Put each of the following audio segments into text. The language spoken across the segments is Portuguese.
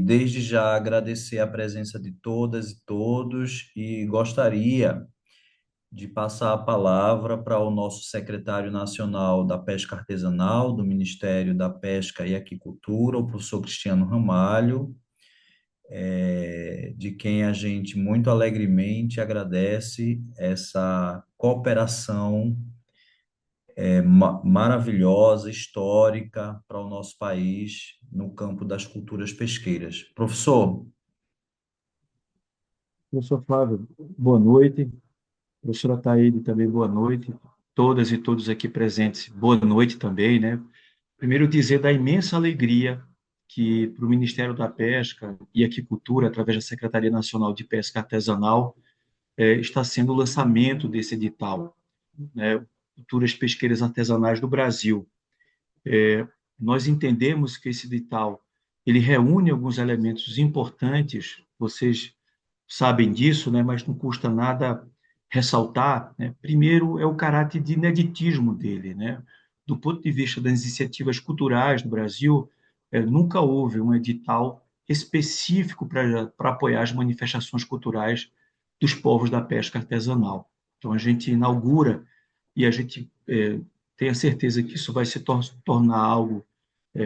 desde já agradecer a presença de todas e todos e gostaria de passar a palavra para o nosso secretário nacional da Pesca Artesanal, do Ministério da Pesca e Aquicultura, o professor Cristiano Ramalho, de quem a gente muito alegremente agradece essa cooperação maravilhosa, histórica para o nosso país no campo das culturas pesqueiras. Professor, Professor Flávio, boa noite. Professora Taíde, também boa noite. Todas e todos aqui presentes, boa noite também, né? Primeiro dizer da imensa alegria que para o Ministério da Pesca e Aquicultura, através da Secretaria Nacional de Pesca Artesanal, está sendo o lançamento desse edital, né? Culturas pesqueiras artesanais do Brasil. Nós entendemos que esse edital ele reúne alguns elementos importantes, vocês sabem disso, né? Mas não custa nada ressaltar, né? Primeiro é o caráter de ineditismo dele, né? Do ponto de vista das iniciativas culturais no Brasil, nunca houve um edital específico para apoiar as manifestações culturais dos povos da pesca artesanal. Então a gente inaugura e a gente tem a certeza que isso vai se tornar algo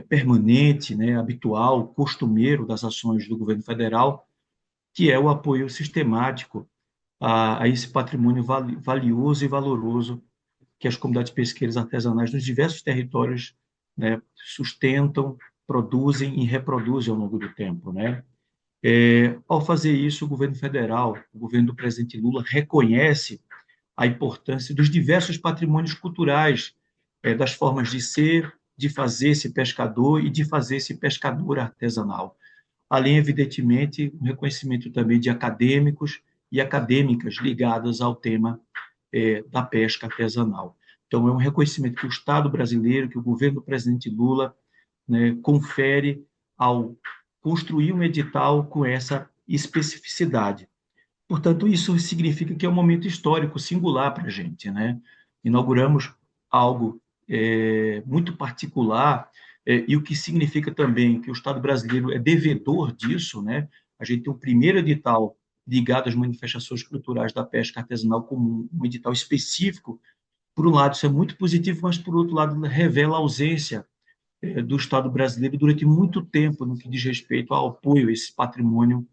permanente, né, habitual, costumeiro das ações do governo federal, que é o apoio sistemático a esse patrimônio valioso e valoroso que as comunidades pesqueiras artesanais nos diversos territórios, né, sustentam, produzem e reproduzem ao longo do tempo, né? Ao fazer isso, o governo federal, o governo do presidente Lula, reconhece a importância dos diversos patrimônios culturais, das formas de ser, de fazer esse pescador e de fazer esse pescador artesanal. Além, evidentemente, um reconhecimento também de acadêmicos e acadêmicas ligadas ao tema da pesca artesanal. Então, é um reconhecimento que o Estado brasileiro, que o governo do presidente Lula, né, confere ao construir um edital com essa especificidade. Portanto, isso significa que é um momento histórico singular para a gente, né? Inauguramos algo muito particular, e o que significa também que o Estado brasileiro é devedor disso, né? A gente tem o primeiro edital ligado às manifestações culturais da pesca artesanal como um edital específico. Por um lado, isso é muito positivo, mas, por outro lado, revela a ausência do Estado brasileiro durante muito tempo no que diz respeito ao apoio a esse patrimônio,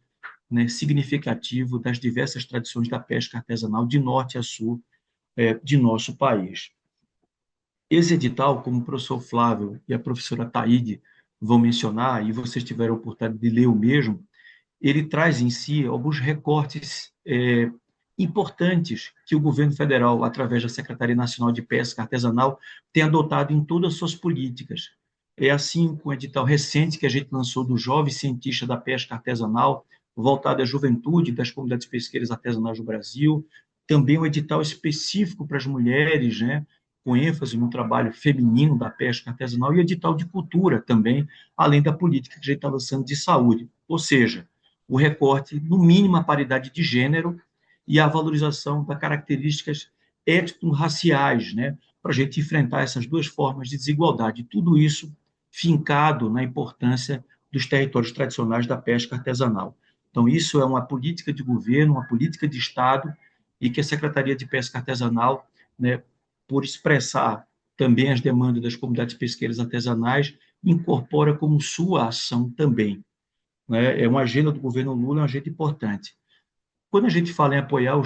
né, significativo das diversas tradições da pesca artesanal de norte a sul de nosso país. Esse edital, como o professor Flávio e a professora Taíde vão mencionar, e vocês tiveram a oportunidade de ler o mesmo, ele traz em si alguns recortes importantes que o governo federal, através da Secretaria Nacional de Pesca Artesanal, tem adotado em todas as suas políticas. É assim com o edital recente que a gente lançou do Jovem Cientista da Pesca Artesanal, voltado à juventude das comunidades pesqueiras artesanais do Brasil, também um edital específico para as mulheres, né, com ênfase no trabalho feminino da pesca artesanal, e edital de cultura também, além da política que a gente está lançando de saúde. Ou seja, o recorte, no mínimo, a paridade de gênero e a valorização das características étnico-raciais, né, para a gente enfrentar essas duas formas de desigualdade. Tudo isso fincado na importância dos territórios tradicionais da pesca artesanal. Então, isso é uma política de governo, uma política de Estado, e que a Secretaria de Pesca Artesanal, né, por expressar também as demandas das comunidades pesqueiras artesanais, incorpora como sua ação também, né? É uma agenda do governo Lula, é uma agenda importante. Quando a gente fala em apoiar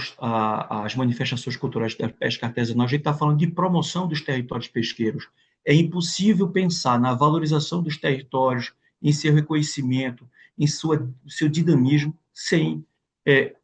as manifestações culturais da pesca artesanal, a gente está falando de promoção dos territórios pesqueiros. É impossível pensar na valorização dos territórios, em seu reconhecimento, em seu dinamismo, sem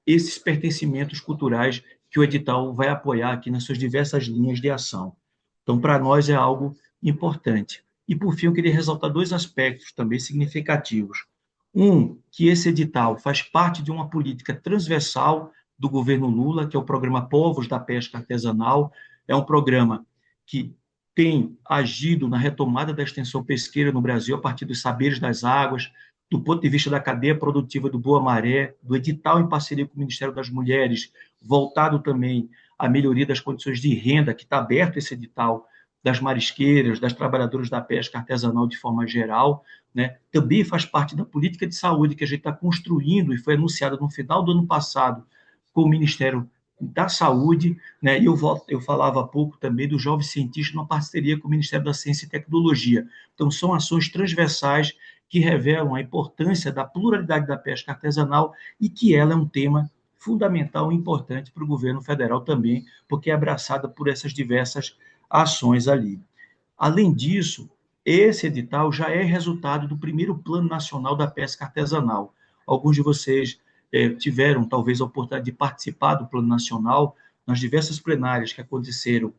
esses pertencimentos culturais que o edital vai apoiar aqui nas suas diversas linhas de ação. Então, para nós é algo importante. E, por fim, eu queria ressaltar dois aspectos também significativos. Um, que esse edital faz parte de uma política transversal do governo Lula, que é o programa Povos da Pesca Artesanal. É um programa que tem agido na retomada da extensão pesqueira no Brasil a partir dos saberes das águas, do ponto de vista da cadeia produtiva do Boa Maré, do edital em parceria com o Ministério das Mulheres, voltado também à melhoria das condições de renda, que está aberto esse edital das marisqueiras, das trabalhadoras da pesca artesanal de forma geral, né? Também faz parte da política de saúde que a gente está construindo e foi anunciada no final do ano passado com o Ministério da Saúde, né? E eu falava há pouco também do Jovem Cientista, numa parceria com o Ministério da Ciência e Tecnologia. Então, são ações transversais que revelam a importância da pluralidade da pesca artesanal e que ela é um tema fundamental e importante para o governo federal também, porque é abraçada por essas diversas ações ali. Além disso, esse edital já é resultado do primeiro Plano Nacional da Pesca Artesanal. Alguns de vocês tiveram, talvez, a oportunidade de participar do Plano Nacional nas diversas plenárias que aconteceram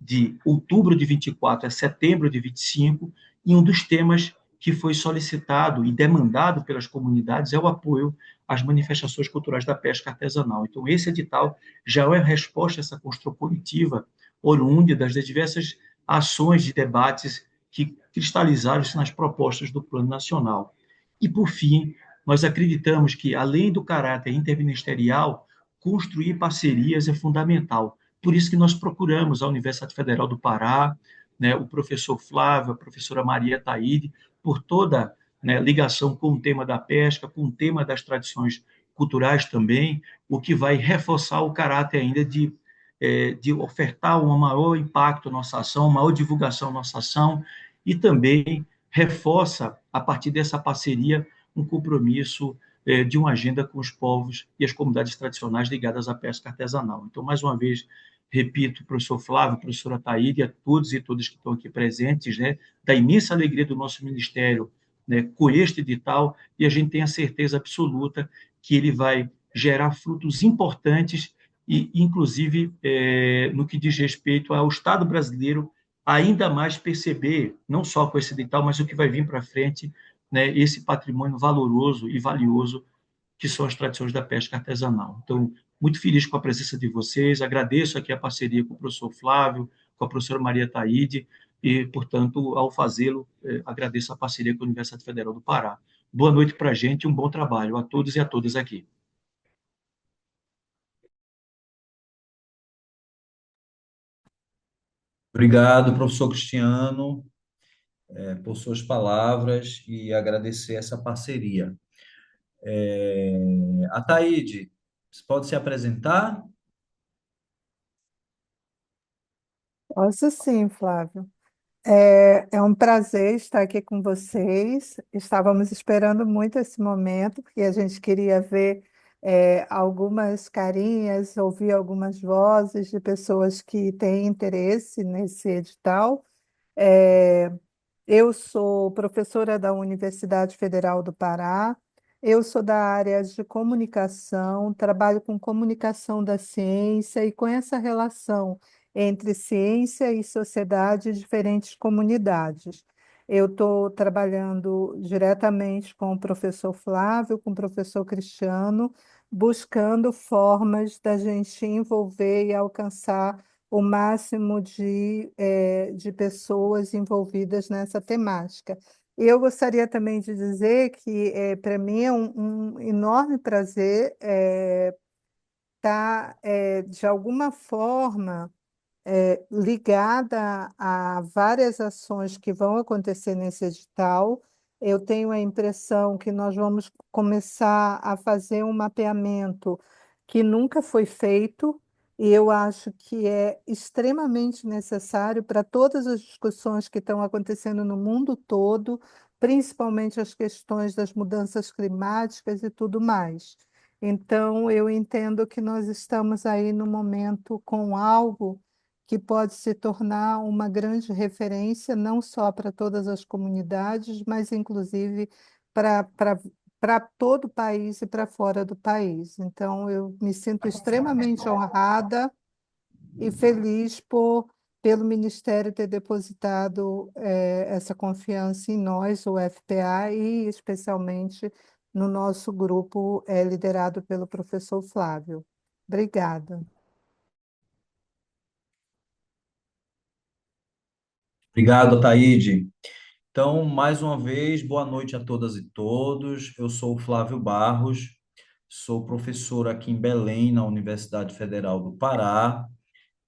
de outubro de 24 a setembro de 25, e um dos temas que foi solicitado e demandado pelas comunidades é o apoio às manifestações culturais da pesca artesanal. Então, esse edital já é a resposta a essa construção coletiva oriunda das diversas ações de debates que cristalizaram-se nas propostas do Plano Nacional. E, por fim, nós acreditamos que, além do caráter interministerial, construir parcerias é fundamental. Por isso que nós procuramos a Universidade Federal do Pará, né, o professor Flávio, a professora Maria Taide, por toda, né, ligação com o tema da pesca, com o tema das tradições culturais também, o que vai reforçar o caráter ainda de ofertar um maior impacto à nossa ação, uma maior divulgação à nossa ação, e também reforça, a partir dessa parceria, um compromisso de uma agenda com os povos e as comunidades tradicionais ligadas à pesca artesanal. Então, mais uma vez, repito, professor Flávio, professora Taíde, a todos e todas que estão aqui presentes, né, da imensa alegria do nosso ministério, né, com este edital, e a gente tem a certeza absoluta que ele vai gerar frutos importantes e, inclusive, no que diz respeito ao Estado brasileiro ainda mais perceber, não só com esse edital, mas o que vai vir para frente, né, esse patrimônio valoroso e valioso que são as tradições da pesca artesanal. Então, muito feliz com a presença de vocês, agradeço aqui a parceria com o professor Flávio, com a professora Maria Taide, e, portanto, ao fazê-lo, agradeço a parceria com a Universidade Federal do Pará. Boa noite para a gente e um bom trabalho a todos e a todas aqui. Obrigado, professor Cristiano, por suas palavras e agradecer essa parceria. Ataíde, você pode se apresentar? Posso sim, Flávio. É um prazer estar aqui com vocês. Estávamos esperando muito esse momento, porque a gente queria ver algumas carinhas, ouvir algumas vozes de pessoas que têm interesse nesse edital. É, eu sou professora da Universidade Federal do Pará. Eu sou da área de comunicação, trabalho com comunicação da ciência e com essa relação entre ciência e sociedade de diferentes comunidades. Eu estou trabalhando diretamente com o professor Flávio, com o professor Cristiano, buscando formas da gente envolver e alcançar o máximo de pessoas envolvidas nessa temática. Eu gostaria também de dizer que, para mim, é um enorme prazer estar, de alguma forma, ligada a várias ações que vão acontecer nesse edital. Eu tenho a impressão que nós vamos começar a fazer um mapeamento que nunca foi feito, e eu acho que é extremamente necessário para todas as discussões que estão acontecendo no mundo todo, principalmente as questões das mudanças climáticas e tudo mais. Então, eu entendo que nós estamos aí no momento com algo que pode se tornar uma grande referência, não só para todas as comunidades, mas inclusive para todo o país e para fora do país. Então, eu me sinto extremamente honrada e feliz pelo Ministério ter depositado essa confiança em nós, o FPA, e especialmente no nosso grupo liderado pelo professor Flávio. Obrigada. Obrigado, Ataíde. Então, mais uma vez, boa noite a todas e todos. Eu sou o Flávio Barros, sou professor aqui em Belém, na Universidade Federal do Pará,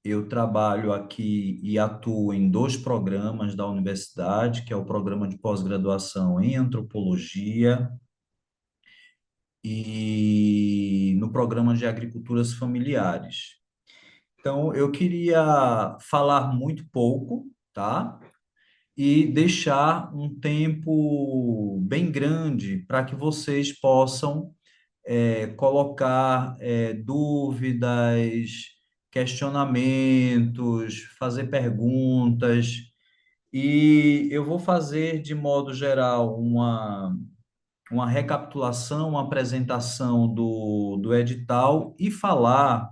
Eu trabalho aqui e atuo em dois programas da universidade, que é o programa de pós-graduação em antropologia e no programa de agriculturas familiares. Então, eu queria falar muito pouco, tá? E deixar um tempo bem grande para que vocês possam colocar dúvidas, questionamentos, fazer perguntas. E eu vou fazer, de modo geral, uma recapitulação, uma apresentação do edital e falar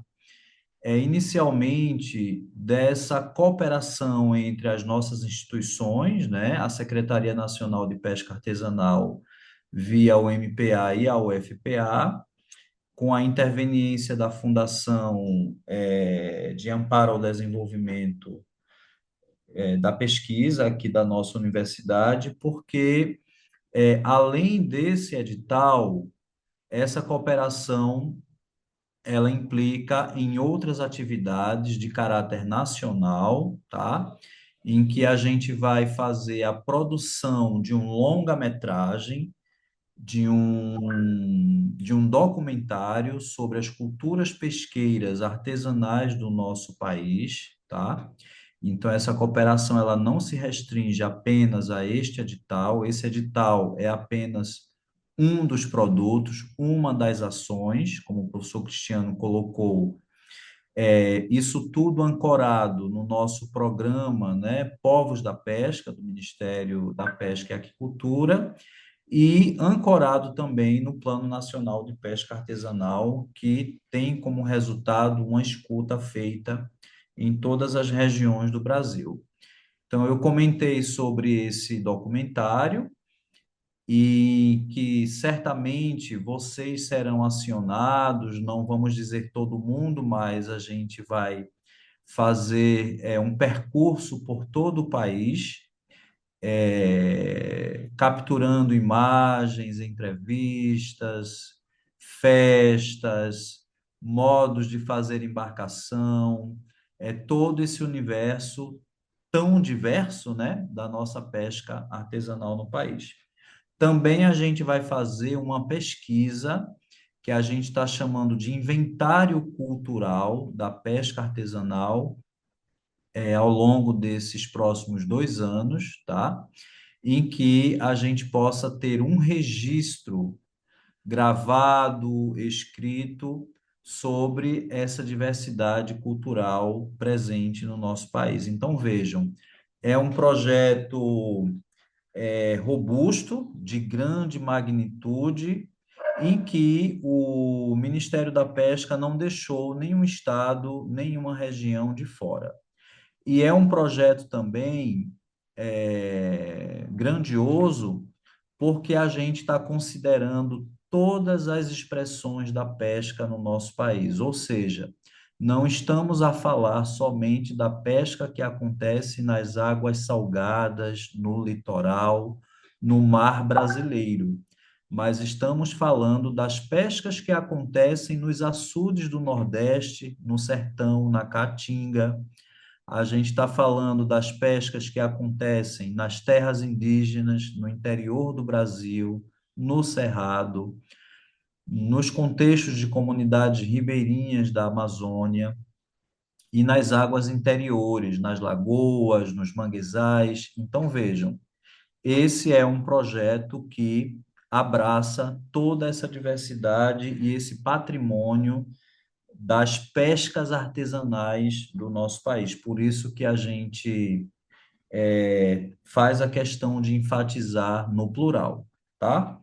inicialmente dessa cooperação entre as nossas instituições, né, a Secretaria Nacional de Pesca Artesanal via o MPA e a UFPA, com a interveniência da Fundação de Amparo ao Desenvolvimento da Pesquisa aqui da nossa universidade, porque além desse edital, essa cooperação ela implica em outras atividades de caráter nacional, tá? Em que a gente vai fazer a produção de um longa-metragem, de um documentário sobre as culturas pesqueiras artesanais do nosso país, tá? Então, essa cooperação ela não se restringe apenas a este edital. Esse edital é apenas um dos produtos, uma das ações, como o professor Cristiano colocou, isso tudo ancorado no nosso programa, né, Povos da Pesca, do Ministério da Pesca e Aquicultura, e ancorado também no Plano Nacional de Pesca Artesanal, que tem como resultado uma escuta feita em todas as regiões do Brasil. Então, eu comentei sobre esse documentário e que certamente vocês serão acionados, não vamos dizer todo mundo, mas a gente vai fazer um percurso por todo o país, capturando imagens, entrevistas, festas, modos de fazer embarcação, todo esse universo tão diverso, né, da nossa pesca artesanal no país. Também a gente vai fazer uma pesquisa que a gente está chamando de inventário cultural da pesca artesanal ao longo desses próximos 2 anos, tá? Em que a gente possa ter um registro gravado, escrito, sobre essa diversidade cultural presente no nosso país. Então, vejam, é um projeto robusto, de grande magnitude, em que o Ministério da Pesca não deixou nenhum estado, nenhuma região de fora. E é um projeto também grandioso, porque a gente está considerando todas as expressões da pesca no nosso país, ou seja, não estamos a falar somente da pesca que acontece nas águas salgadas, no litoral, no mar brasileiro, mas estamos falando das pescas que acontecem nos açudes do Nordeste, no Sertão, na Caatinga. A gente está falando das pescas que acontecem nas terras indígenas, no interior do Brasil, no Cerrado, nos contextos de comunidades ribeirinhas da Amazônia e nas águas interiores, nas lagoas, nos manguezais. Então, vejam, esse é um projeto que abraça toda essa diversidade e esse patrimônio das pescas artesanais do nosso país. Por isso que a gente faz a questão de enfatizar no plural, tá?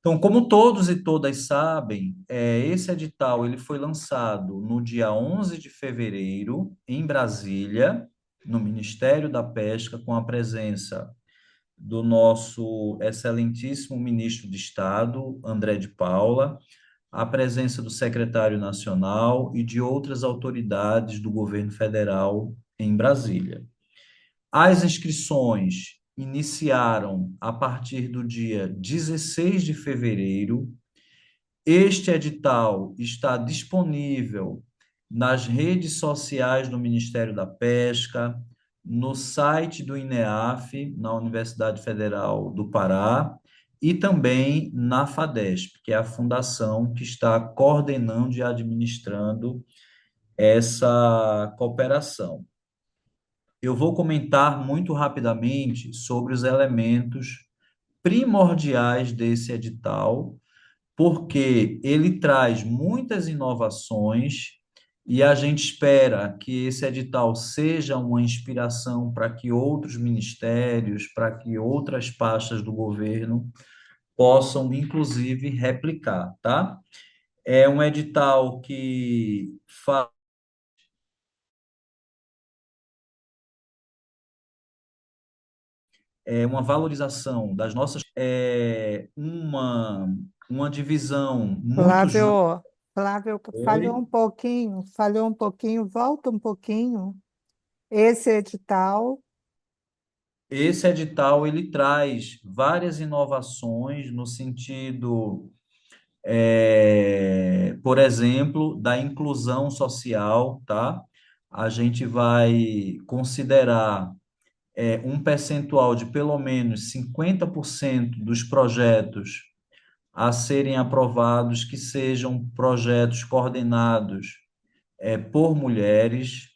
Então, como todos e todas sabem, esse edital ele foi lançado no dia 11 de fevereiro, em Brasília, no Ministério da Pesca, com a presença do nosso excelentíssimo ministro de Estado, André de Paula, a presença do secretário nacional e de outras autoridades do governo federal em Brasília. As inscrições iniciaram a partir do dia 16 de fevereiro. Este edital está disponível nas redes sociais do Ministério da Pesca, no site do INEAF, na Universidade Federal do Pará, e também na FADESP, que é a fundação que está coordenando e administrando essa cooperação. Eu vou comentar muito rapidamente sobre os elementos primordiais desse edital, porque ele traz muitas inovações e a gente espera que esse edital seja uma inspiração para que outros ministérios, para que outras pastas do governo possam, inclusive, replicar, tá? É um edital que faz uma valorização das nossas, uma divisão muito justa. Flávio, Flávio, falhou um pouquinho, volta um pouquinho. Esse edital, Esse edital ele traz várias inovações no sentido, por exemplo, da inclusão social, tá? A gente vai considerar um percentual de pelo menos 50% dos projetos a serem aprovados que sejam projetos coordenados por mulheres.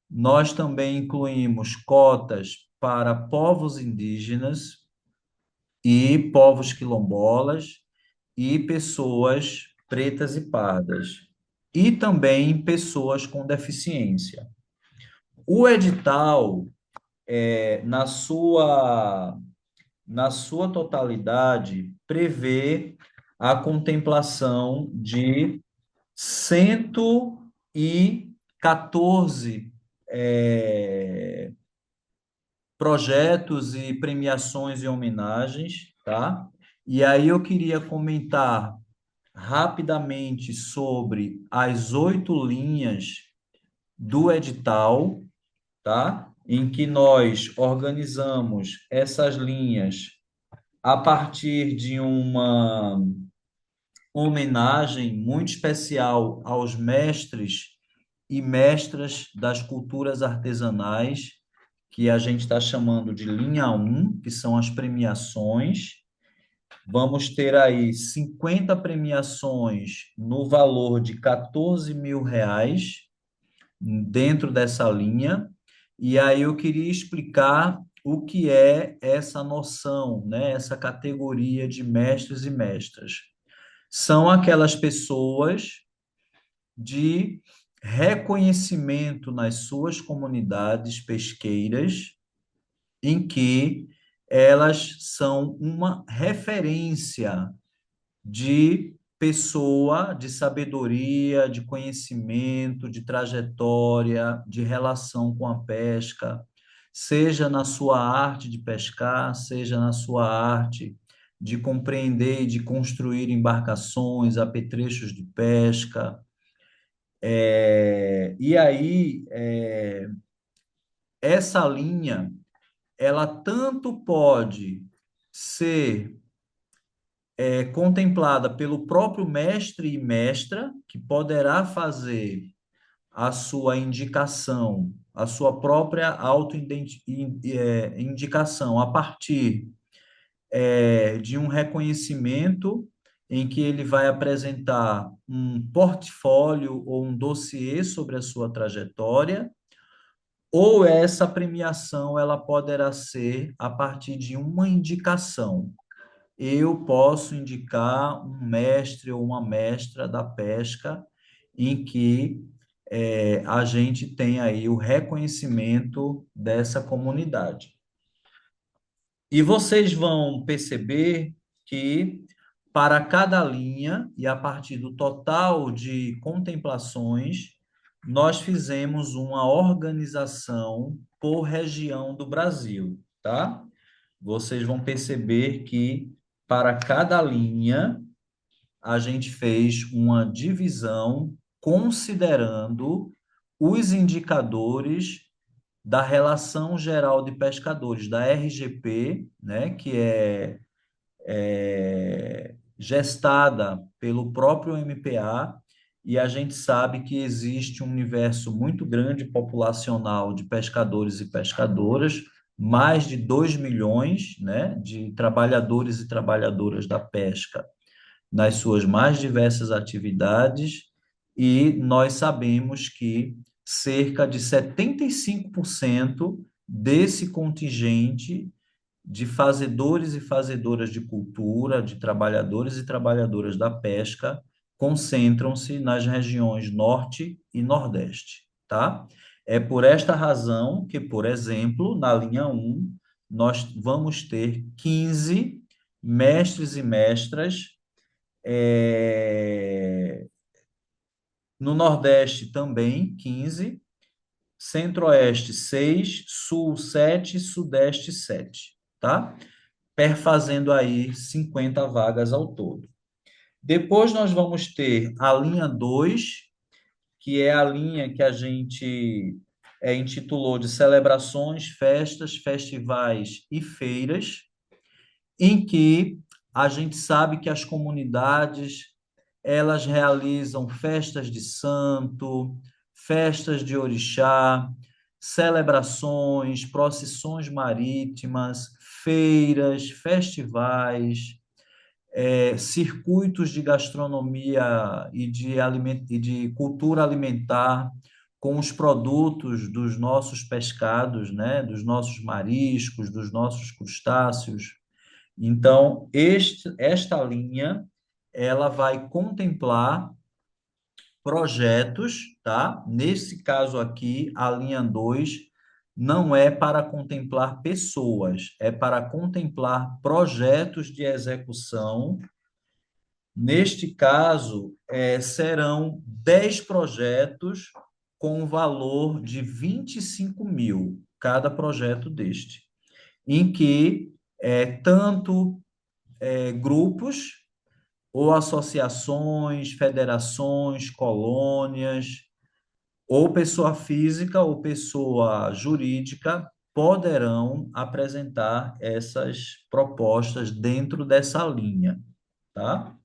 Nós também incluímos cotas para povos indígenas e povos quilombolas e pessoas pretas e pardas, e também pessoas com deficiência. O edital, na sua totalidade, prevê a contemplação de 114 projetos e premiações e homenagens, tá? E aí eu queria comentar rapidamente sobre as 8 linhas do edital, tá? Em que nós organizamos essas linhas a partir de uma homenagem muito especial aos mestres e mestras das culturas artesanais, que a gente está chamando de linha 1, que são as premiações. Vamos ter aí 50 premiações no valor de R$ 14.000 dentro dessa linha. E aí eu queria explicar o que é essa noção, né? Essa categoria de mestres e mestras. São aquelas pessoas de reconhecimento nas suas comunidades pesqueiras, em que elas são uma referência de pessoa, de sabedoria, de conhecimento, de trajetória, de relação com a pesca, seja na sua arte de pescar, seja na sua arte de compreender e de construir embarcações, apetrechos de pesca. E aí, essa linha, ela tanto pode ser contemplada pelo próprio mestre e mestra, que poderá fazer a sua indicação, a sua própria autoindicação a partir de um reconhecimento em que ele vai apresentar um portfólio ou um dossiê sobre a sua trajetória, ou essa premiação ela poderá ser a partir de uma indicação. Eu posso indicar um mestre ou uma mestra da pesca em que a gente tem aí o reconhecimento dessa comunidade. E vocês vão perceber que para cada linha e a partir do total de contemplações, nós fizemos uma organização por região do Brasil, tá? Vocês vão perceber que para cada linha a gente fez uma divisão considerando os indicadores da Relação Geral de Pescadores, da RGP, né, que é gestada pelo próprio MPA e a gente sabe que existe um universo muito grande populacional de pescadores e pescadoras, mais de 2 milhões, né, de trabalhadores e trabalhadoras da pesca nas suas mais diversas atividades, e nós sabemos que cerca de 75% desse contingente de fazedores e fazedoras de cultura, de trabalhadores e trabalhadoras da pesca, concentram-se nas regiões Norte e Nordeste, tá? É por esta razão que, por exemplo, na linha 1, nós vamos ter 15 mestres e mestras, no Nordeste também 15, Centro-Oeste 6, Sul 7, Sudeste 7, tá? Perfazendo aí 50 vagas ao todo. Depois nós vamos ter a linha 2, que é a linha que a gente intitulou de celebrações, festas, festivais e feiras, em que a gente sabe que as comunidades elas realizam festas de santo, festas de orixá, celebrações, procissões marítimas, feiras, festivais, circuitos de gastronomia e de cultura alimentar com os produtos dos nossos pescados, né, dos nossos mariscos, dos nossos crustáceos. Então, esta linha, ela vai contemplar projetos, tá? Nesse caso aqui, a linha 2 não é para contemplar pessoas, é para contemplar projetos de execução. Neste caso, serão 10 projetos com um valor de 25 mil, cada projeto deste, em que tanto grupos ou associações, federações, colônias, ou pessoa física ou pessoa jurídica poderão apresentar essas propostas dentro dessa linha, tá?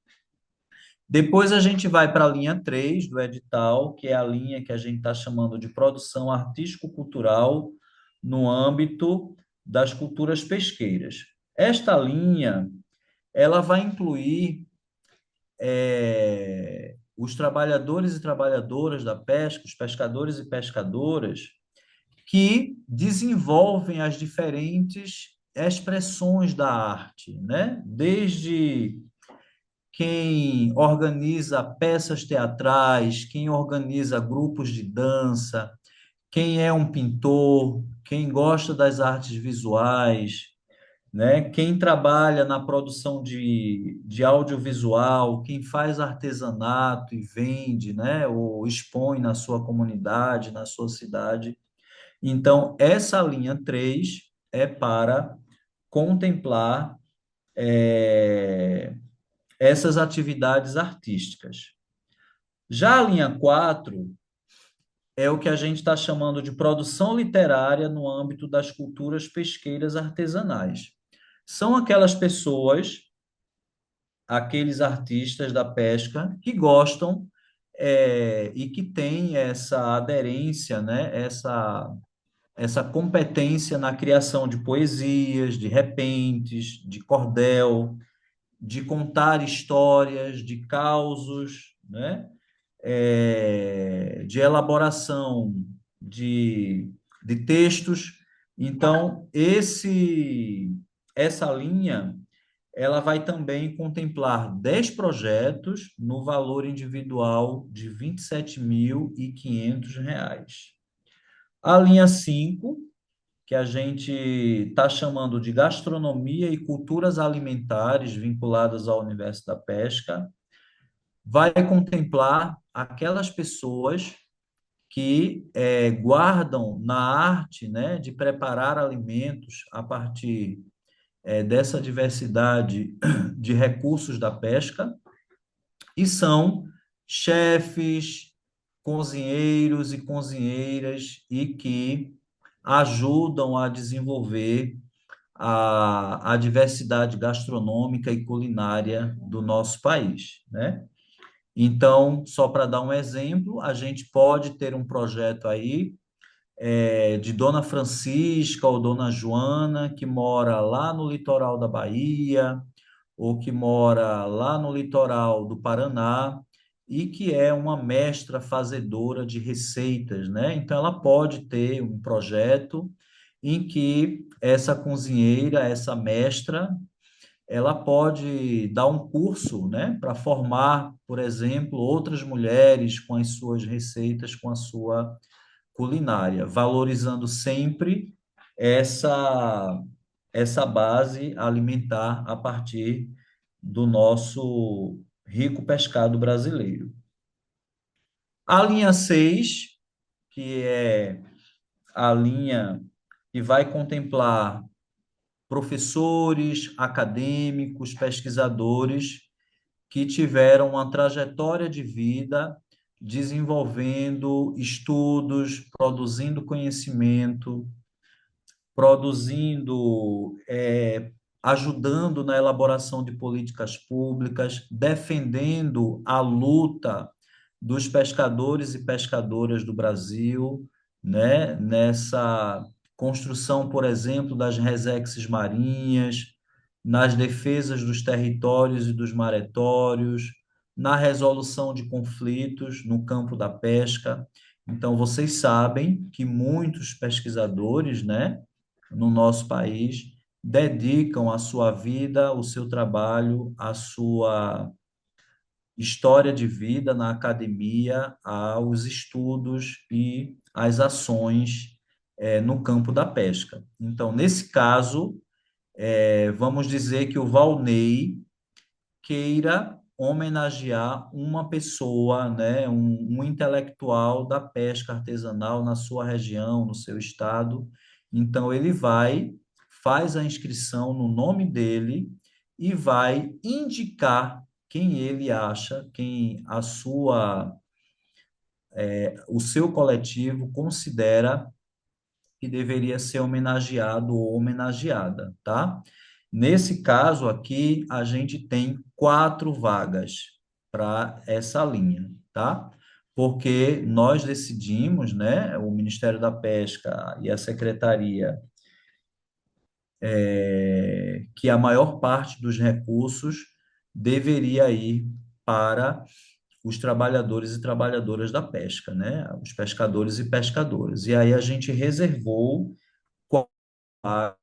Depois a gente vai para a linha 3 do edital, que é a linha que a gente está chamando de produção artístico-cultural no âmbito das culturas pesqueiras. Esta linha, ela vai incluir os trabalhadores e trabalhadoras da pesca, os pescadores e pescadoras, que desenvolvem as diferentes expressões da arte, né? Desde quem organiza peças teatrais, quem organiza grupos de dança, quem é um pintor, quem gosta das artes visuais, né? Quem trabalha na produção de audiovisual, quem faz artesanato e vende, né? Ou expõe na sua comunidade, na sua cidade. Então, essa linha 3 é para contemplar essas atividades artísticas. Já a linha 4 é o que a gente está chamando de produção literária no âmbito das culturas pesqueiras artesanais. São aquelas pessoas, aqueles artistas da pesca que gostam e que têm essa aderência, né? Essa competência na criação de poesias, de repentes, de cordel, de contar histórias, de causos, né? De elaboração de textos. Então, essa linha ela vai também contemplar 10 projetos no valor individual de R$ 27.500. A linha 5, que a gente está chamando de gastronomia e culturas alimentares vinculadas ao universo da pesca, vai contemplar aquelas pessoas que guardam na arte, né, de preparar alimentos a partir dessa diversidade de recursos da pesca, e são chefes, cozinheiros e cozinheiras, e que ajudam a desenvolver a diversidade gastronômica e culinária do nosso país, né? Então, só para dar um exemplo, a gente pode ter um projeto aí de Dona Francisca ou Dona Joana, que mora lá no litoral da Bahia, ou que mora lá no litoral do Paraná, e que é uma mestra fazedora de receitas, né? Então, ela pode ter um projeto em que essa cozinheira, essa mestra, ela pode dar um curso, né, para formar, por exemplo, outras mulheres com as suas receitas, com a sua culinária, valorizando sempre essa essa base alimentar a partir do nosso rico pescado brasileiro. A linha 6, que é a linha que vai contemplar professores, acadêmicos, pesquisadores que tiveram uma trajetória de vida desenvolvendo estudos, produzindo conhecimento, produzindo, ajudando na elaboração de políticas públicas, defendendo a luta dos pescadores e pescadoras do Brasil, né? Nessa construção, por exemplo, das resexes marinhas, nas defesas dos territórios e dos maretórios, na resolução de conflitos no campo da pesca. Então, vocês sabem que muitos pesquisadores, né, no nosso país dedicam a sua vida, o seu trabalho, a sua história de vida na academia, aos estudos e às ações no campo da pesca. Então, nesse caso, vamos dizer que o Valnei queira homenagear uma pessoa, né, um intelectual da pesca artesanal na sua região, no seu estado. Então, ele vai, faz a inscrição no nome dele e vai indicar quem ele acha, quem o seu coletivo considera que deveria ser homenageado ou homenageada, tá? Nesse caso aqui, a gente tem 4 vagas para essa linha, tá? Porque nós decidimos, né, o Ministério da Pesca e a Secretaria, que a maior parte dos recursos deveria ir para os trabalhadores e trabalhadoras da pesca, né? Os pescadores e pescadoras. E aí a gente reservou vagas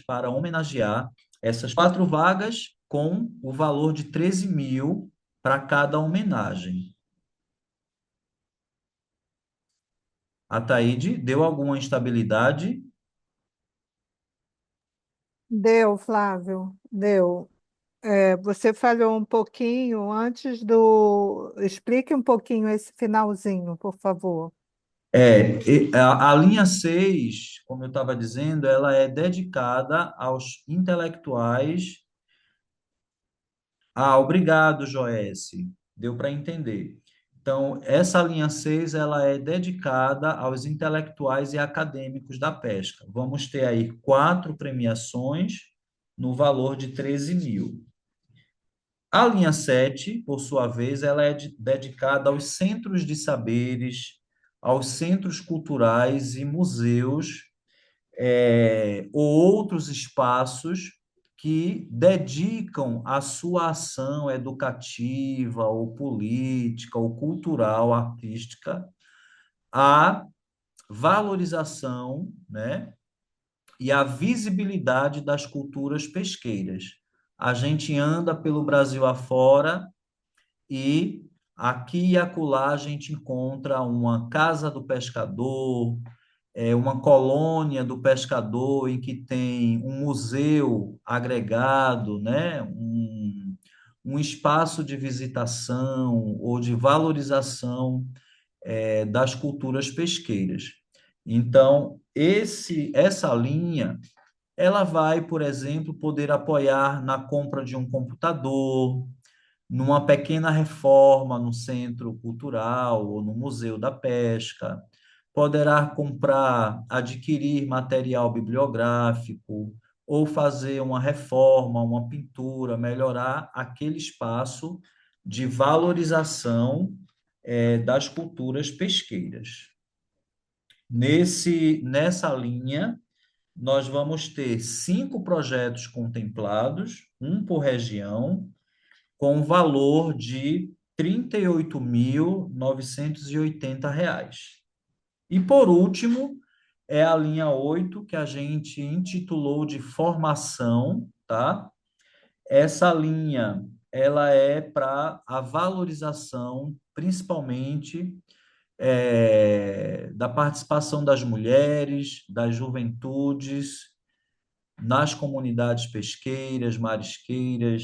para homenagear essas 4 vagas com o valor de 13.000 para cada homenagem. A Taíde deu alguma instabilidade? Deu, Flávio, deu. Você falhou um pouquinho antes do. Explique um pouquinho esse finalzinho, por favor. A linha 6, como eu estava dizendo, ela é dedicada aos intelectuais. Ah, obrigado, Joyce. Deu para entender. Então, essa linha 6 ela é dedicada aos intelectuais e acadêmicos da pesca. Vamos ter aí 4 premiações no valor de 13.000. A linha 7, por sua vez, ela é dedicada aos centros de saberes, aos centros culturais e museus, ou outros espaços que dedicam a sua ação educativa, ou política, ou cultural, artística, à valorização, né, e à visibilidade das culturas pesqueiras. A gente anda pelo Brasil afora e aqui e acolá a gente encontra uma casa do pescador, uma colônia do pescador em que tem um museu agregado, né? Um espaço de visitação ou de valorização das culturas pesqueiras. Então, essa linha, ela vai, por exemplo, poder apoiar na compra de um computador, numa pequena reforma no centro cultural ou no Museu da Pesca, poderá comprar, adquirir material bibliográfico, ou fazer uma reforma, uma pintura, melhorar aquele espaço de valorização das culturas pesqueiras. Nessa linha, nós vamos ter 5 projetos contemplados, um por região, com um valor de R$ 38.980. E, por último, é a linha 8 que a gente intitulou de formação, tá? Essa linha, ela é para a valorização, principalmente, da participação das mulheres, das juventudes, nas comunidades pesqueiras, marisqueiras,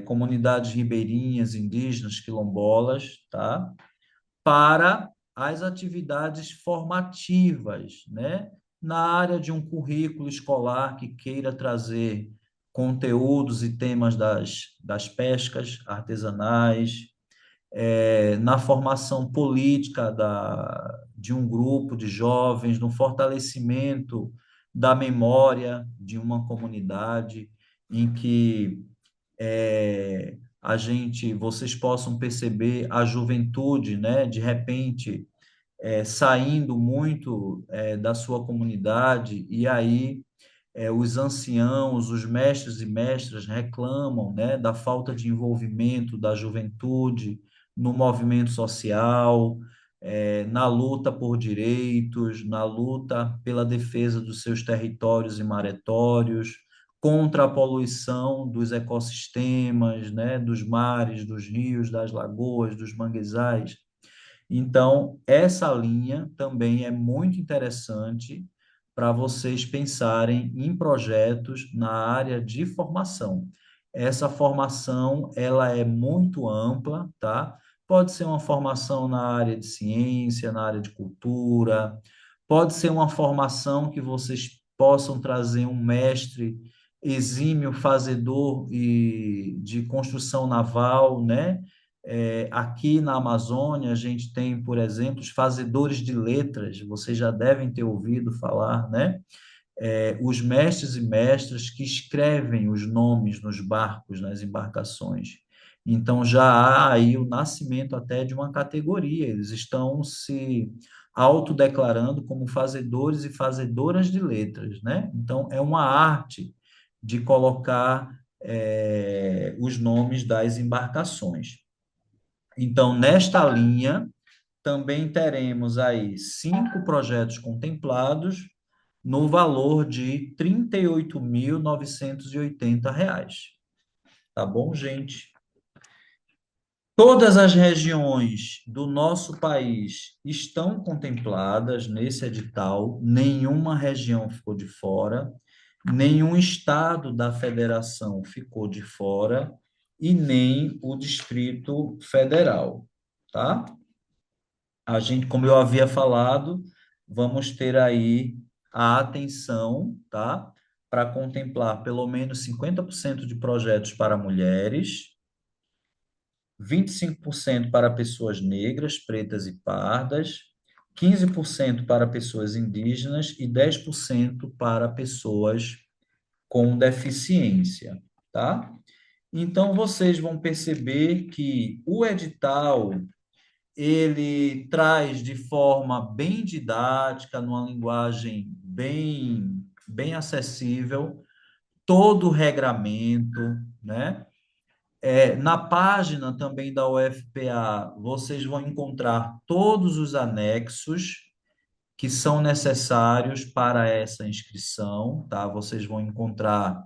comunidades ribeirinhas, indígenas, quilombolas, tá? Para as atividades formativas, né? Na área de um currículo escolar que queira trazer conteúdos e temas das pescas artesanais, na formação política de um grupo de jovens, no fortalecimento da memória de uma comunidade, em que vocês possam perceber a juventude, né, de repente, saindo muito da sua comunidade, e aí os anciãos, os mestres e mestras reclamam, né, da falta de envolvimento da juventude no movimento social, na luta por direitos, na luta pela defesa dos seus territórios e maretórios, contra a poluição dos ecossistemas, né, dos mares, dos rios, das lagoas, dos manguezais. Então, essa linha também é muito interessante para vocês pensarem em projetos na área de formação. Essa formação, ela é muito ampla, tá? Pode ser uma formação na área de ciência, na área de cultura, pode ser uma formação que vocês possam trazer um mestre exímio fazedor de construção naval, né? Aqui na Amazônia, a gente tem, por exemplo, os fazedores de letras, vocês já devem ter ouvido falar, né? Os mestres e mestras que escrevem os nomes nos barcos, nas embarcações. Então, já há aí o nascimento até de uma categoria, eles estão se autodeclarando como fazedores e fazedoras de letras, né? Então, é uma arte de colocar os nomes das embarcações. Então, nesta linha, também teremos aí 5 projetos contemplados no valor de R$ 38.980. Tá bom, gente? Todas as regiões do nosso país estão contempladas nesse edital, nenhuma região ficou de fora, nenhum estado da federação ficou de fora e nem o Distrito Federal, tá? A gente, como eu havia falado, vamos ter aí a atenção, tá? Para contemplar pelo menos 50% de projetos para mulheres, 25% para pessoas negras, pretas e pardas, 15% para pessoas indígenas e 10% para pessoas com deficiência, tá? Então, vocês vão perceber que o edital ele traz de forma bem didática, numa linguagem bem acessível, todo o regramento, né? Na página também da UFPA, vocês vão encontrar todos os anexos que são necessários para essa inscrição, tá? Vocês vão encontrar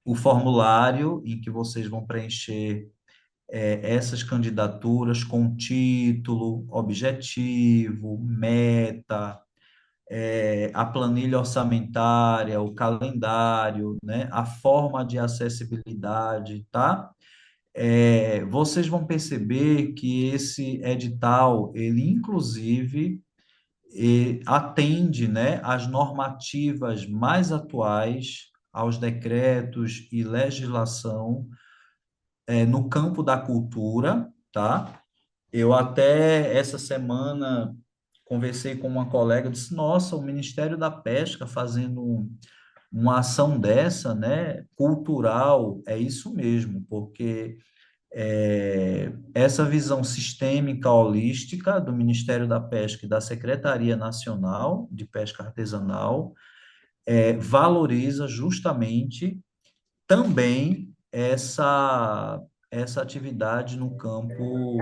o formulário em que vocês vão preencher essas candidaturas com título, objetivo, meta, a planilha orçamentária, o calendário, né, a forma de acessibilidade, tá? Vocês vão perceber que esse edital, ele inclusive atende, né, às normativas mais atuais, aos decretos e legislação no campo da cultura, tá? Eu até essa semana conversei com uma colega, disse, nossa, o Ministério da Pesca fazendo uma ação dessa, né, cultural, é isso mesmo, porque essa visão sistêmica holística do Ministério da Pesca e da Secretaria Nacional de Pesca Artesanal valoriza justamente também essa atividade no campo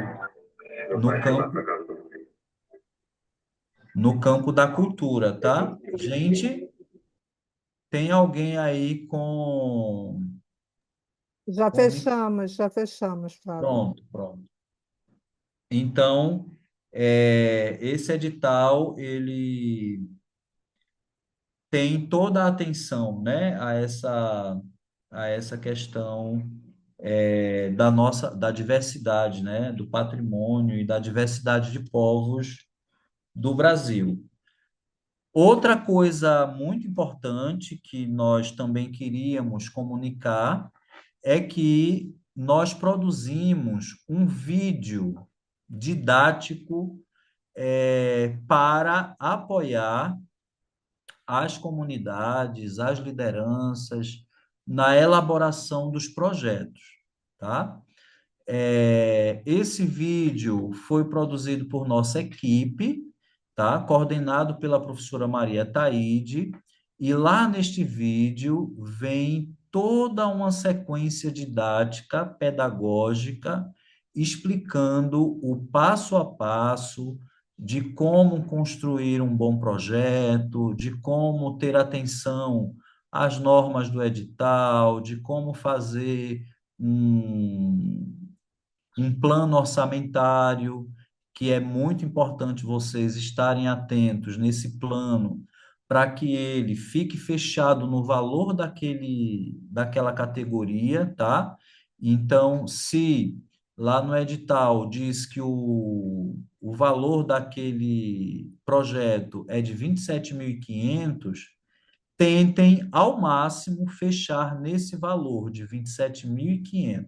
no campo da cultura, tá? Gente, tem alguém aí Já fechamos, Flávio. pronto, pronto. Então, esse edital, ele tem toda a atenção, né, a essa questão da diversidade, né, do patrimônio e da diversidade de povos do Brasil. Outra coisa muito importante que nós também queríamos comunicar é que nós produzimos um vídeo didático para apoiar as comunidades, as lideranças na elaboração dos projetos, tá? Esse vídeo foi produzido por nossa equipe, tá? Coordenado pela professora Maria Taide, e lá neste vídeo vem toda uma sequência didática, pedagógica, explicando o passo a passo de como construir um bom projeto, de como ter atenção às normas do edital, de como fazer um, um plano orçamentário, que é muito importante vocês estarem atentos nesse plano, para que ele fique fechado no valor daquela categoria, tá? Então, se lá no edital diz que o valor daquele projeto é de 27.500, tentem ao máximo fechar nesse valor de 27.500,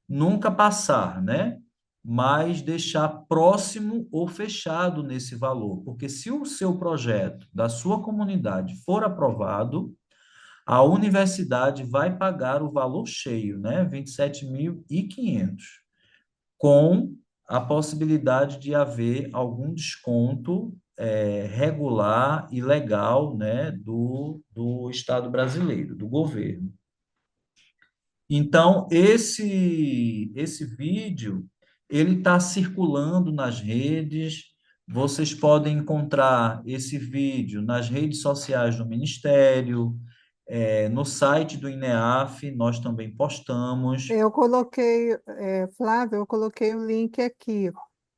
nunca passar, né? Mas deixar próximo ou fechado nesse valor, porque se o seu projeto da sua comunidade for aprovado, a universidade vai pagar o valor cheio, né? 27.500, com a possibilidade de haver algum desconto regular e legal, né, do Estado brasileiro, do governo. Então, esse vídeo, ele está circulando nas redes, vocês podem encontrar esse vídeo nas redes sociais do Ministério, no site do INEAF, nós também postamos. Eu coloquei, Flávio, eu coloquei o link aqui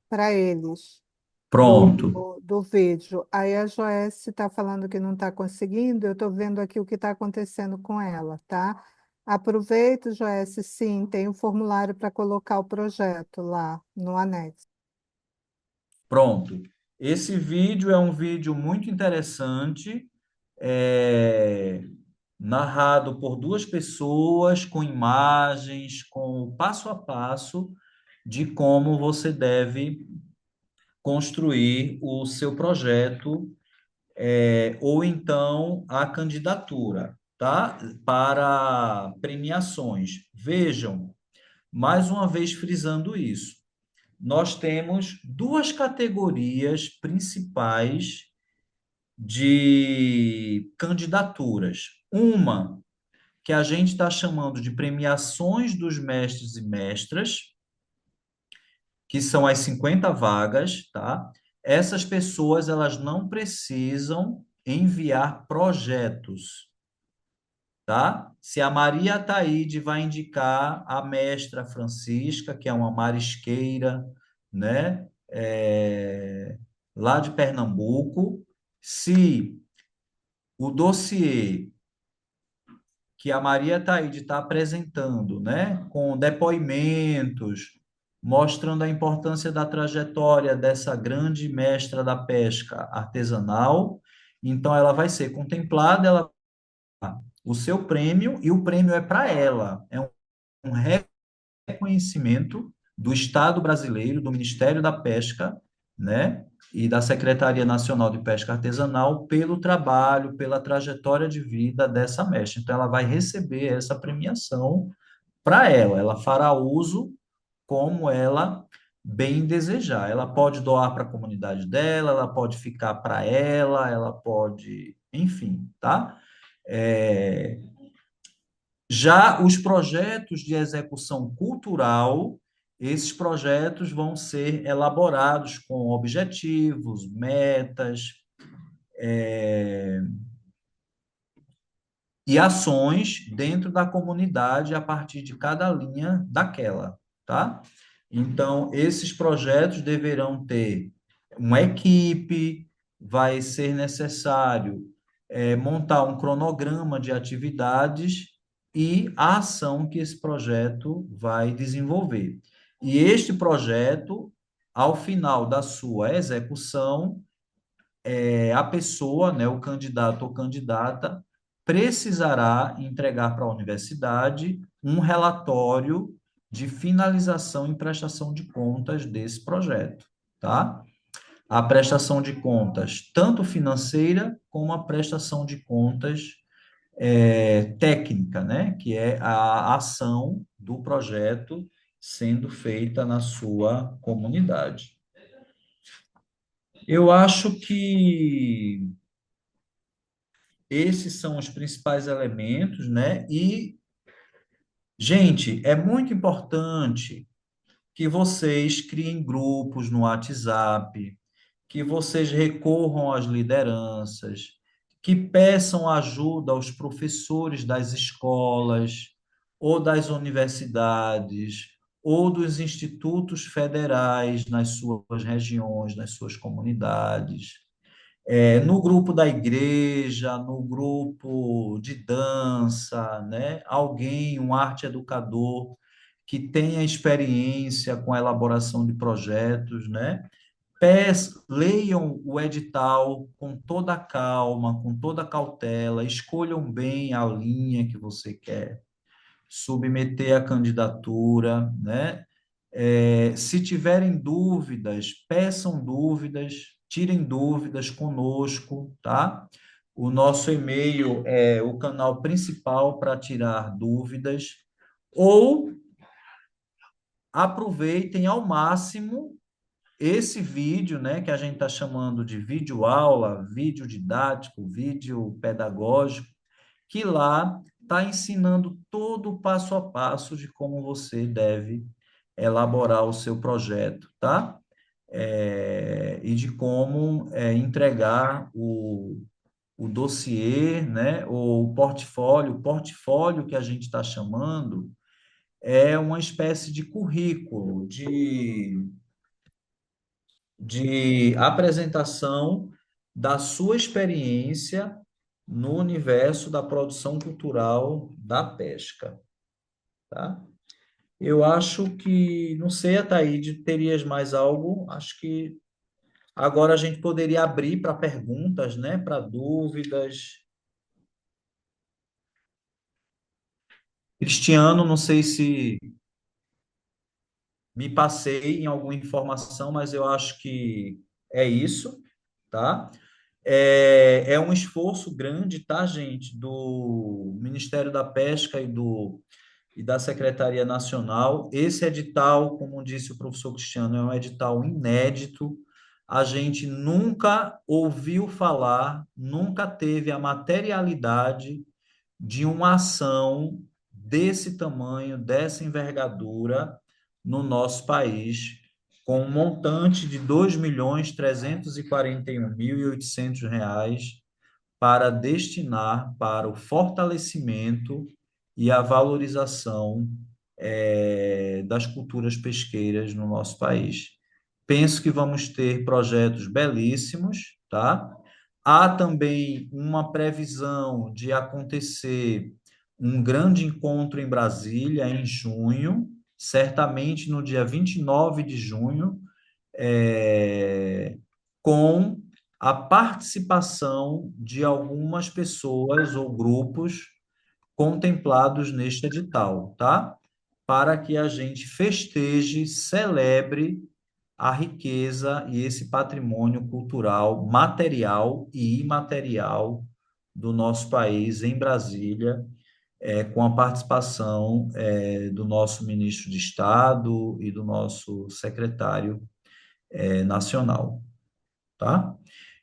para eles Pronto, do vídeo. Aí a Joyce está falando que não está conseguindo, eu estou vendo aqui o que está acontecendo com ela, tá? Aproveita, Joyce, sim, tem um formulário para colocar o projeto lá no anexo. pronto. Esse vídeo é um vídeo muito interessante, é, narrado por duas pessoas, com imagens, com o passo a passo de como você deve construir o seu projeto, ou então a candidatura, tá? Para premiações. Vejam, mais uma vez frisando isso, nós temos duas categorias principais de candidaturas. Uma que a gente está chamando de premiações dos mestres e mestras, que são as 50 vagas, tá? Essas pessoas, elas não precisam enviar projetos, tá? Se a Maria Ataíde vai indicar a mestra Francisca, que é uma marisqueira, né? Lá de Pernambuco, se o dossiê que a Maria Taide está apresentando, né, com depoimentos, mostrando a importância da trajetória dessa grande mestra da pesca artesanal. Então, ela vai ser contemplada, ela o seu prêmio, e o prêmio é para ela, é um reconhecimento do Estado brasileiro, do Ministério da Pesca, né? E da Secretaria Nacional de Pesca Artesanal pelo trabalho, pela trajetória de vida dessa mestra. Então, ela vai receber essa premiação para ela. Ela fará uso como ela bem desejar. Ela pode doar para a comunidade dela, ela pode ficar para ela pode, enfim, tá? É, já os projetos de execução cultural, esses projetos vão ser elaborados com objetivos, metas, e ações dentro da comunidade a partir de cada linha daquela, tá? Então, esses projetos deverão ter uma equipe, vai ser necessário montar um cronograma de atividades e a ação que esse projeto vai desenvolver. E este projeto, ao final da sua execução, a pessoa, né, o candidato ou candidata, precisará entregar para a universidade um relatório de finalização e prestação de contas desse projeto, tá? A prestação de contas, tanto financeira como a prestação de contas técnica, né? Que é a ação do projeto sendo feita na sua comunidade. Eu acho que esses são os principais elementos, né? E, gente, é muito importante que vocês criem grupos no WhatsApp, que vocês recorram às lideranças, que peçam ajuda aos professores das escolas ou das universidades ou dos institutos federais nas suas regiões, nas suas comunidades, no grupo da igreja, no grupo de dança, né? Alguém, um arte educador que tenha experiência com a elaboração de projetos, né? Leiam o edital com toda a calma, com toda a cautela, escolham bem a linha que você quer submeter a candidatura, né? Se tiverem dúvidas, peçam dúvidas, tirem dúvidas conosco, tá? O nosso e-mail é o canal principal para tirar dúvidas, ou aproveitem ao máximo esse vídeo, né, que a gente está chamando de vídeo aula, vídeo didático, vídeo pedagógico, que lá está ensinando todo o passo a passo de como você deve elaborar o seu projeto, tá? E de como entregar o dossiê, né? Ou o portfólio que a gente está chamando é uma espécie de currículo, de apresentação da sua experiência no universo da produção cultural da pesca, tá? Eu acho que, não sei, Ataíde, terias mais algo? Acho que agora a gente poderia abrir para perguntas, né? Para dúvidas. Cristiano, não sei se me passei em alguma informação, mas eu acho que é isso, tá? É um esforço grande, tá, gente, do Ministério da Pesca e da Secretaria Nacional. Esse edital, como disse o professor Cristiano, é um edital inédito. A gente nunca ouviu falar, nunca teve a materialidade de uma ação desse tamanho, dessa envergadura no nosso país, com um montante de R$ 2.341.800 para destinar para o fortalecimento e a valorização das culturas pesqueiras no nosso país. Penso que vamos ter projetos belíssimos, tá? Há também uma previsão de acontecer um grande encontro em Brasília em junho, certamente no dia 29 de junho, com a participação de algumas pessoas ou grupos contemplados neste edital, tá? para que a gente festeje, celebre a riqueza e esse patrimônio cultural, material e imaterial do nosso país em Brasília, com a participação do nosso ministro de Estado e do nosso secretário nacional, tá?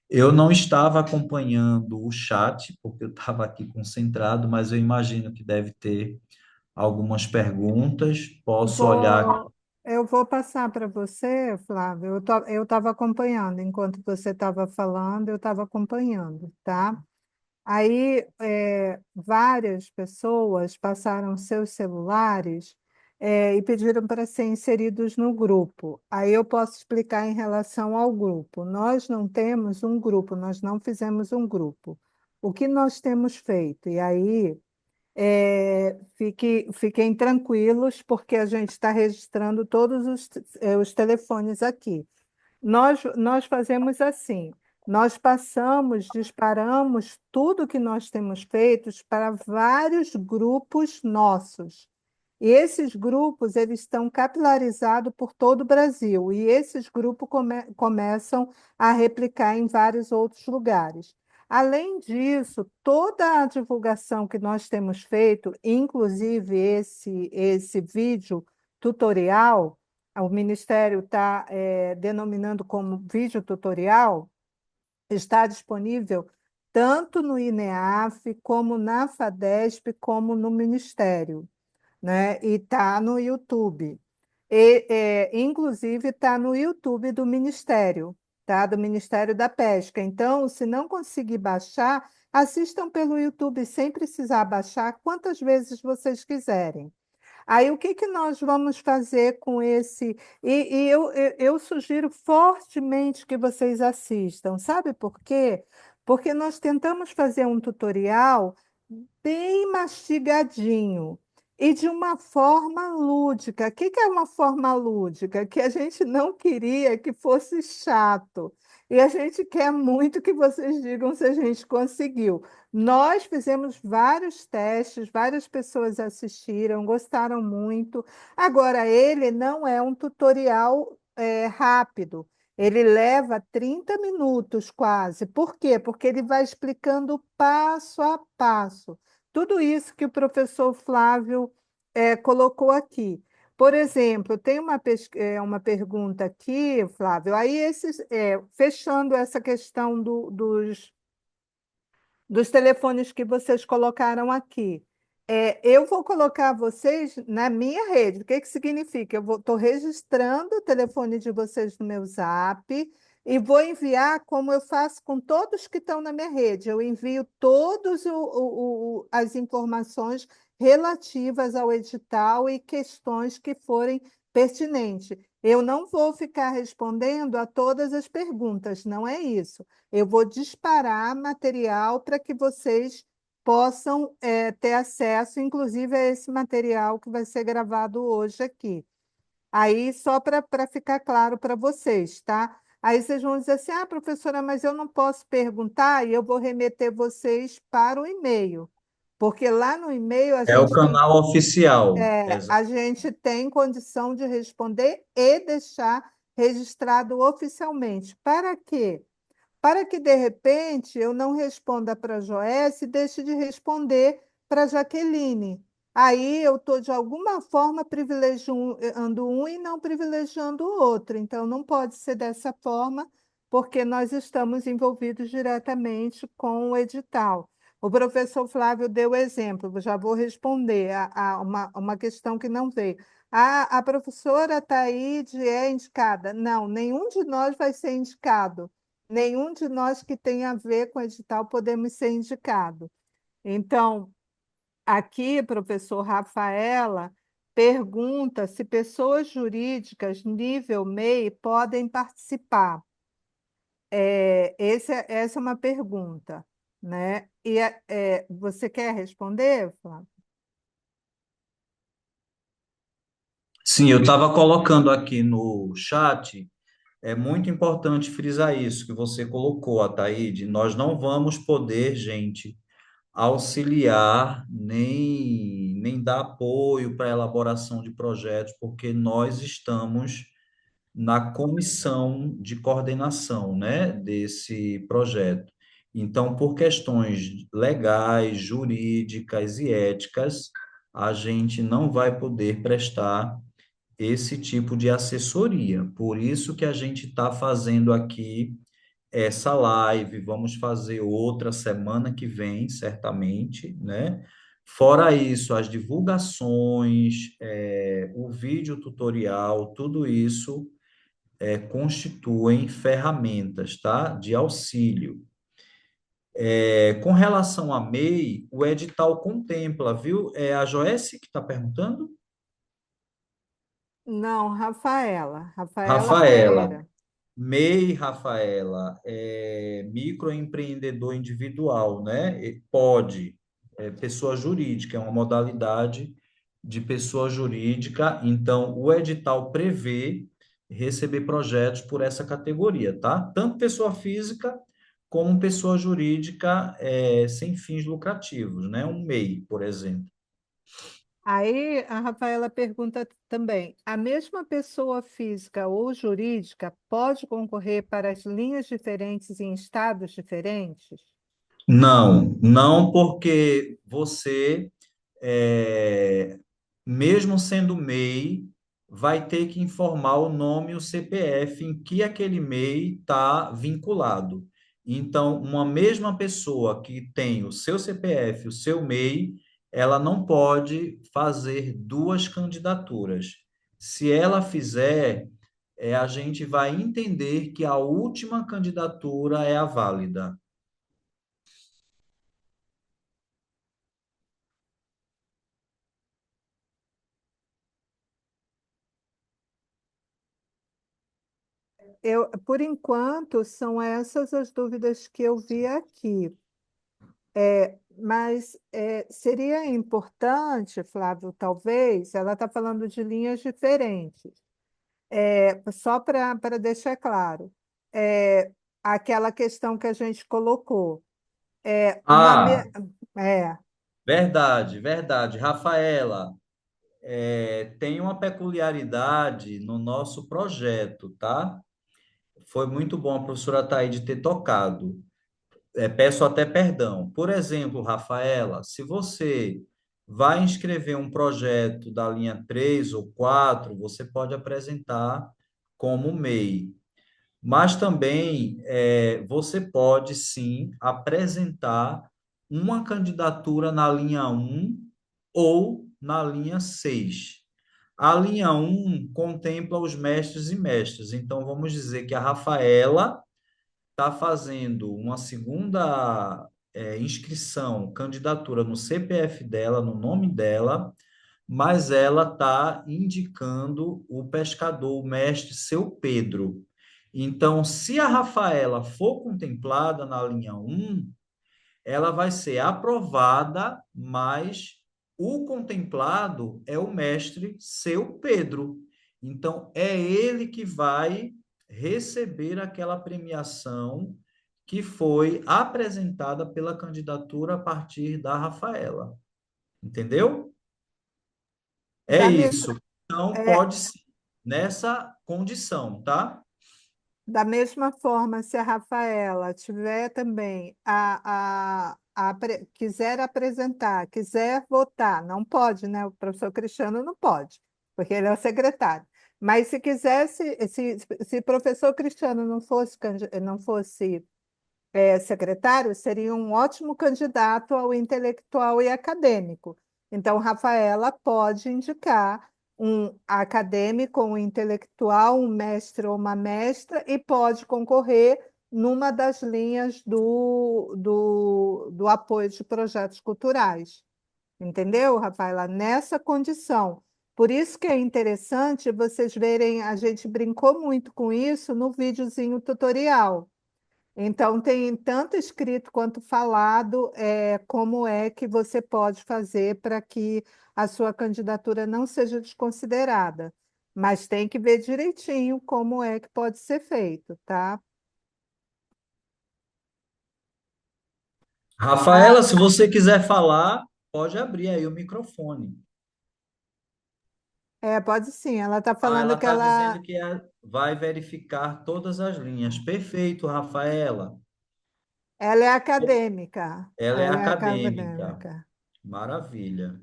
Eu não estava acompanhando o chat, porque eu estava aqui concentrado, mas eu imagino que deve ter algumas perguntas. Posso olhar. Eu vou passar para você, Flávio. Eu estava acompanhando, enquanto você estava falando, eu estava acompanhando, tá? Aí, várias pessoas passaram seus celulares, e pediram para ser inseridos no grupo. Aí eu posso explicar em relação ao grupo. Nós não temos um grupo, nós não fizemos um grupo. O que nós temos feito? E aí, fiquem tranquilos, porque a gente está registrando todos os telefones aqui. Nós fazemos assim, nós passamos, disparamos tudo que nós temos feito para vários grupos nossos. E esses grupos, eles estão capilarizados por todo o Brasil, e esses grupos começam a replicar em vários outros lugares. Além disso, toda a divulgação que nós temos feito, inclusive esse vídeo tutorial, o Ministério está denominando como vídeo tutorial, está disponível tanto no INEAF, como na FADESP, como no Ministério, né? E está no YouTube. Inclusive, está no YouTube do Ministério, tá? Do Ministério da Pesca. Então, se não conseguir baixar, assistam pelo YouTube sem precisar baixar quantas vezes vocês quiserem. Aí, o que que nós vamos fazer com esse? Eu sugiro fortemente que vocês assistam. Sabe por quê? Porque nós tentamos fazer um tutorial bem mastigadinho e de uma forma lúdica. O que que é uma forma lúdica? Que a gente não queria que fosse chato. E a gente quer muito que vocês digam se a gente conseguiu. Nós fizemos vários testes, várias pessoas assistiram, gostaram muito. Agora, ele não é um tutorial rápido. Ele leva 30 minutos quase. Por quê? Porque ele vai explicando passo a passo. Tudo isso que o professor Flávio colocou aqui. Por exemplo, tem uma pergunta aqui, Flávio. Aí, fechando essa questão dos telefones que vocês colocaram aqui. Eu vou colocar vocês na minha rede. O que que significa? Eu estou registrando o telefone de vocês no meu Zap e vou enviar como eu faço com todos que estão na minha rede. Eu envio todas as informações relativas ao edital e questões que forem pertinentes. Eu não vou ficar respondendo a todas as perguntas, não é isso. Eu vou disparar material para que vocês possam ter acesso, inclusive, a esse material que vai ser gravado hoje aqui. Aí, só para ficar claro para vocês, tá? Aí vocês vão dizer assim: ah, professora, mas eu não posso perguntar, e eu vou remeter vocês para o e-mail, porque lá no e-mail É o canal oficial. a gente tem condição de responder e deixar registrado oficialmente. Para quê? Para que, de repente, eu não responda para a Joécia e deixe de responder para a Jaqueline. Aí eu estou, de alguma forma, privilegiando um e não privilegiando o outro. Então, não pode ser dessa forma, porque nós estamos envolvidos diretamente com o edital. O professor Flávio deu exemplo, já vou responder a uma questão que não veio. A professora Taíde é indicada? Não, nenhum de nós vai ser indicado. Nenhum de nós que tem a ver com edital podemos ser indicado. Então, aqui, professor Rafaela pergunta se pessoas jurídicas nível MEI podem participar. Essa é uma pergunta, né? E você quer responder, Flávio? Sim, eu estava colocando aqui no chat. É muito importante frisar isso que você colocou, Ataíde. Nós não vamos poder, gente, auxiliar nem dar apoio para a elaboração de projetos, porque nós estamos na comissão de coordenação, né, desse projeto. Então, por questões legais, jurídicas e éticas, a gente não vai poder prestar esse tipo de assessoria. Por isso que a gente está fazendo aqui essa live, vamos fazer outra semana que vem, certamente, né? Fora isso, as divulgações, o vídeo tutorial, tudo isso constituem ferramentas, tá? De auxílio. Com relação à MEI, o edital contempla, viu? É a Joesse que está perguntando? Não, Rafaela, Rafaela Rafaela. Pereira. MEI, Rafaela, é microempreendedor individual, né? E pode, pessoa jurídica, é uma modalidade de pessoa jurídica, então o edital prevê receber projetos por essa categoria, tá? Tanto pessoa física como pessoa jurídica sem fins lucrativos, né? Um MEI, por exemplo. Aí a Rafaela pergunta também: a mesma pessoa física ou jurídica pode concorrer para as linhas diferentes em estados diferentes? Não, não porque você é, mesmo sendo MEI, vai ter que informar o nome e o CPF em que aquele MEI está vinculado. Então, uma mesma pessoa que tem o seu CPF, o seu MEI, ela não pode fazer duas candidaturas. Se ela fizer, a gente vai entender que a última candidatura é a válida. Por enquanto, são essas as dúvidas que eu vi aqui. Mas seria importante, Flávio, talvez, ela está falando de linhas diferentes. Só para deixar claro, é, aquela questão que a gente colocou. É, uma me... Ah, é, verdade, verdade. Rafaela, tem uma peculiaridade no nosso projeto, tá? Foi muito bom a professora Taide ter tocado. Peço até perdão. Por exemplo, Rafaela, se você vai inscrever um projeto da linha 3 ou 4, você pode apresentar como MEI. Mas também você pode sim apresentar uma candidatura na linha 1 ou na linha 6. A linha 1 contempla os mestres e mestras. Então, vamos dizer que a Rafaela está fazendo uma segunda inscrição, candidatura no CPF dela, no nome dela, mas ela está indicando o pescador, o mestre seu Pedro. Então, se a Rafaela for contemplada na linha 1, ela vai ser aprovada, mas o contemplado é o mestre seu Pedro. Então, é ele que vai receber aquela premiação que foi apresentada pela candidatura a partir da Rafaela. Entendeu? É da mesma, isso. Então, é, pode ser nessa condição, tá? da mesma forma, se a Rafaela tiver também quiser apresentar, quiser votar, não pode, né? O professor Cristiano não pode, porque ele é o secretário. Mas se quisesse, se o professor Cristiano não fosse secretário, seria um ótimo candidato ao intelectual e acadêmico. Então, Rafaela pode indicar um acadêmico, um intelectual, um mestre ou uma mestra, e pode concorrer numa das linhas do apoio de projetos culturais. Entendeu, Rafaela? Nessa condição. Por isso que é interessante vocês verem, a gente brincou muito com isso no videozinho tutorial. Então, tem tanto escrito quanto falado, como é que você pode fazer para que a sua candidatura não seja desconsiderada. Mas tem que ver direitinho como é que pode ser feito, tá? Ah, Rafaela, se você quiser falar, pode abrir aí o microfone. Pode sim. Ela está Ah, ela falando que está ela, dizendo que vai verificar todas as linhas. Perfeito, Rafaela. ela é acadêmica. Ela é Ela é acadêmica. acadêmica. Maravilha.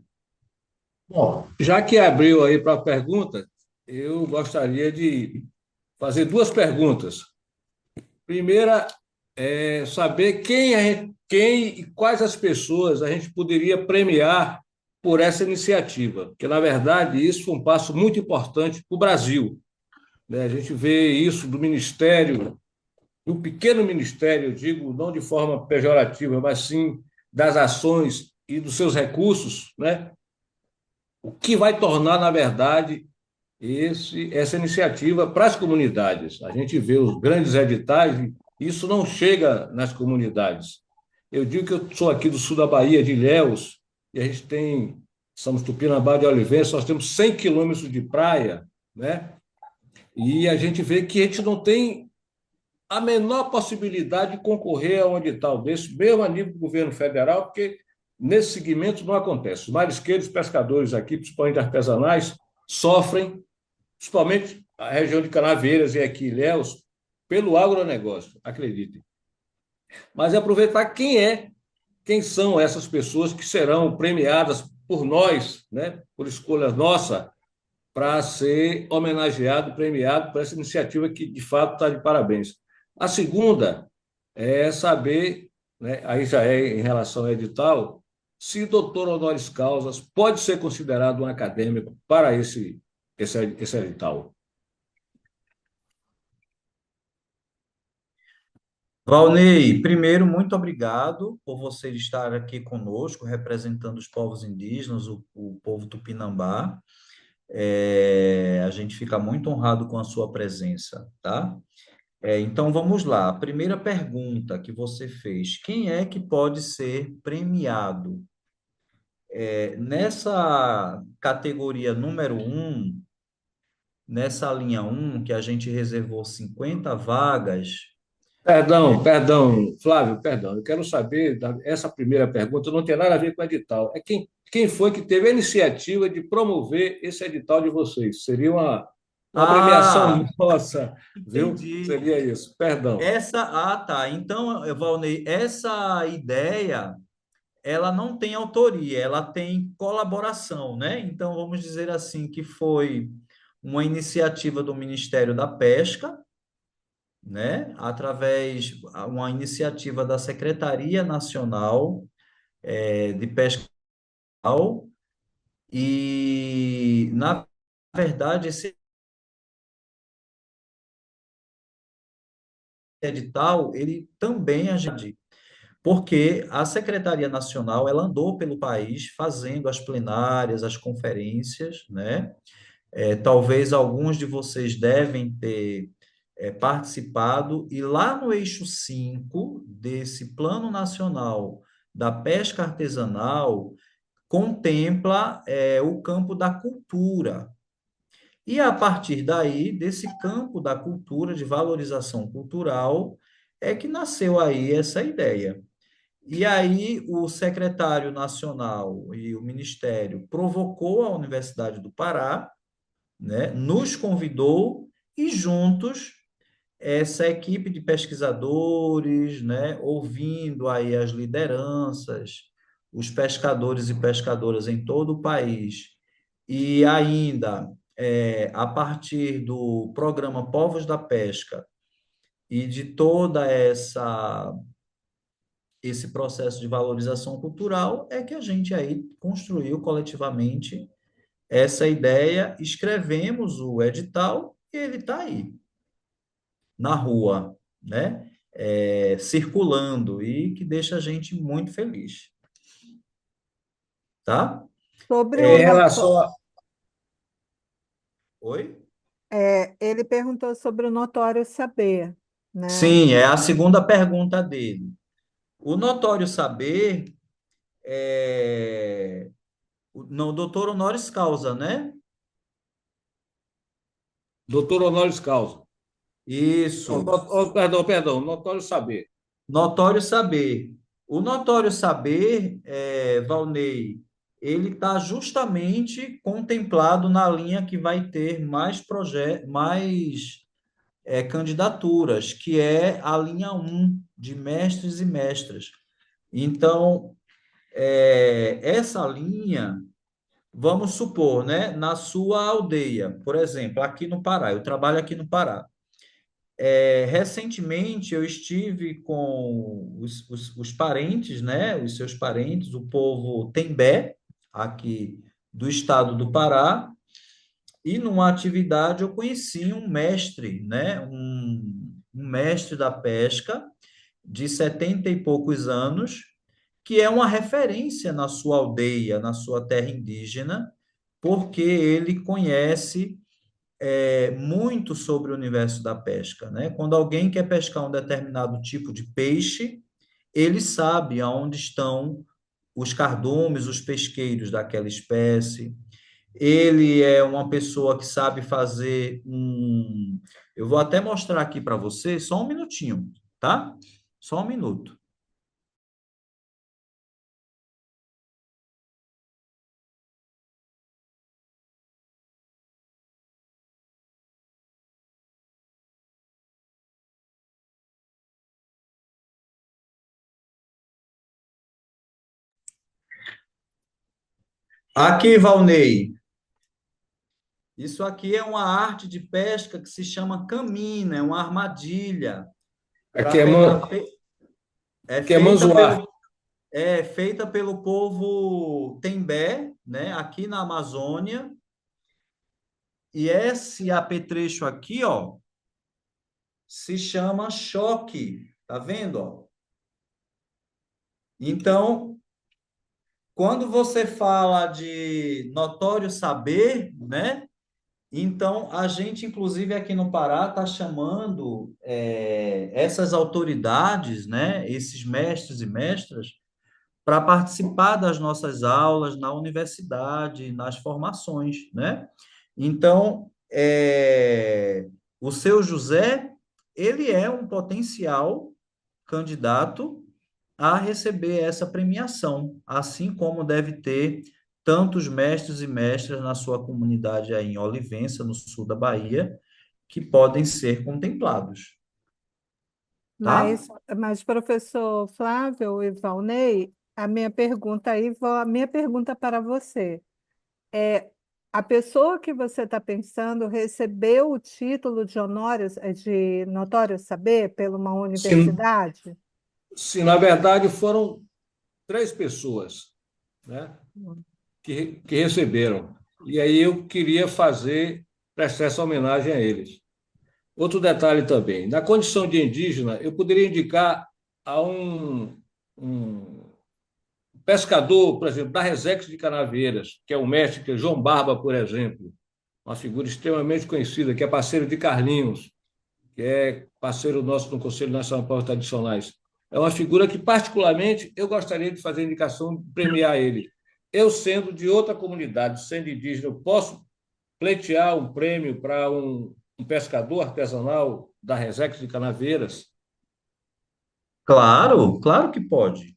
Bom, já que abriu aí para a pergunta, eu gostaria de fazer duas perguntas. Primeira é saber quem e quais as pessoas a gente poderia premiar por essa iniciativa, porque, na verdade, isso foi um passo muito importante para o Brasil, né? A gente vê isso do Ministério, do pequeno ministério, eu digo, não de forma pejorativa, mas sim das ações e dos seus recursos, né? O que vai tornar, na verdade, essa iniciativa para as comunidades. A gente vê os grandes editais e isso não chega nas comunidades. Eu digo que eu sou aqui do sul da Bahia, de Ilhéus, e a gente tem, somos Tupinambá de Olivença, nós temos 100 quilômetros de praia, né? E a gente vê que a gente não tem a menor possibilidade de concorrer a um edital desse, mesmo a nível do governo federal, porque nesse segmento não acontece. Os marisqueiros, pescadores aqui, principalmente artesanais, sofrem, principalmente a região de Canaveiras e aqui Ilhéus, pelo agronegócio, acreditem. Mas é aproveitar quem são essas pessoas que serão premiadas por nós, né, por escolha nossa, para ser homenageado, premiado por essa iniciativa que, de fato, está de parabéns. A segunda é saber, né, aí já é em relação ao edital, se doutor honoris causas pode ser considerado um acadêmico para esse edital. Valnei, primeiro, muito obrigado por você estar aqui conosco, representando os povos indígenas, o povo Tupinambá. A gente fica muito honrado com a sua presença, tá? Então, vamos lá. A primeira pergunta que você fez: quem é que pode ser premiado? Nessa categoria número um, nessa linha um, que a gente reservou 50 vagas. Perdão, Flávio, perdão. Eu quero saber, essa primeira pergunta não tem nada a ver com o edital. É quem foi que teve a iniciativa de promover esse edital de vocês? Seria uma premiação Ah, nossa, viu? entendi. Seria isso. Perdão. Tá. Então, Valnei, essa ideia, ela não tem autoria, ela tem colaboração, né? Então, vamos dizer assim que foi uma iniciativa do Ministério da Pesca, né? Através uma iniciativa da Secretaria Nacional de Pesca e, na verdade, esse edital, ele também ajuda, porque a Secretaria Nacional, ela andou pelo país fazendo as plenárias, as conferências, né? Talvez alguns de vocês devem ter participado, e lá no eixo 5 desse Plano Nacional da Pesca Artesanal, contempla o campo da cultura. E a partir daí, desse campo da cultura, de valorização cultural, é que nasceu aí essa ideia. E aí o secretário nacional e o ministério provocou a Universidade do Pará, né, nos convidou e juntos essa equipe de pesquisadores, né, ouvindo aí as lideranças, os pescadores e pescadoras em todo o país, e ainda a partir do programa Povos da Pesca e de toda essa esse processo de valorização cultural, é que a gente aí construiu coletivamente essa ideia, escrevemos o edital e ele está aí na rua, né? Circulando, e que deixa a gente muito feliz, tá? Sobre o Em É, relação a. oi? ele perguntou sobre o notório saber, né? Sim, é a segunda pergunta dele. O notório saber não, doutor honoris causa, né? Doutor honoris causa. Isso, Perdão, notório saber. notório saber. O notório saber, Valnei, ele está justamente contemplado na linha que vai ter mais candidaturas, que é a linha um de mestres e mestras. Então, essa linha, vamos supor, né, na sua aldeia, por exemplo, aqui no Pará, eu trabalho aqui no Pará. Recentemente eu estive com os parentes, né, os seus parentes, o povo Tembé, aqui do estado do Pará, e numa atividade eu conheci um mestre, né, um mestre da pesca de 70 e poucos anos, que é uma referência na sua aldeia, na sua terra indígena, porque ele conhece muito sobre o universo da pesca, né? Quando alguém quer pescar um determinado tipo de peixe, ele sabe aonde estão os cardumes, os pesqueiros daquela espécie. Ele é uma pessoa que sabe fazer um. Eu vou até mostrar aqui para você, só um minutinho, tá? Só um minuto. Aqui, Valnei, isso aqui é uma arte de pesca que se chama camina, é uma armadilha Aqui é aqui é feita Manzoá. pelo povo Tembé, né, aqui na Amazônia. E esse apetrecho aqui, ó, se chama choque, tá vendo, ó? Então, quando você fala de notório saber, né? Então, a gente, inclusive aqui no Pará, está chamando essas autoridades, né, esses mestres e mestras, para participar das nossas aulas na universidade, nas formações, né? Então, o seu José, ele é um potencial candidato a receber essa premiação, assim como deve ter tantos mestres e mestras na sua comunidade aí em Olivença, no sul da Bahia, que podem ser contemplados, tá? Mas professor Flávio e Valnei, a minha pergunta para você é: a pessoa que você está pensando recebeu o título de honórios, de notório saber pela uma Se, universidade? se na verdade foram três pessoas, né, que receberam. E aí eu queria prestar essa homenagem a eles. Outro detalhe também, na condição de indígena, eu poderia indicar a um pescador, por exemplo, da Resex de Canaveiras, que é o mestre, que é João Barba, por exemplo, uma figura extremamente conhecida, que é parceiro de Carlinhos, que é parceiro nosso no Conselho Nacional de Povos Tradicionais. É uma figura que, particularmente, eu gostaria de fazer a indicação de premiar ele. Eu, sendo de outra comunidade, sendo indígena, eu posso pleitear um prêmio para um pescador artesanal da Resex de Canaveiras? Claro, claro que pode.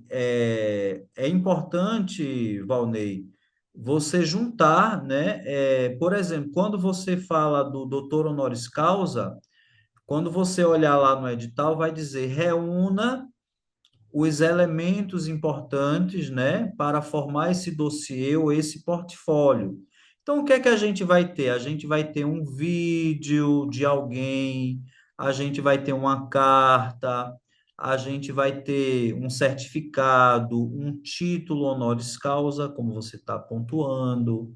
É importante, Valnei, você juntar, né? Por exemplo, quando você fala do doutor honoris causa, quando você olhar lá no edital, vai dizer reúna os elementos importantes, né, para formar esse dossiê ou esse portfólio. Então, o que é que a gente vai ter? A gente vai ter um vídeo de alguém, a gente vai ter uma carta, a gente vai ter um certificado, um título honoris causa, como você está pontuando,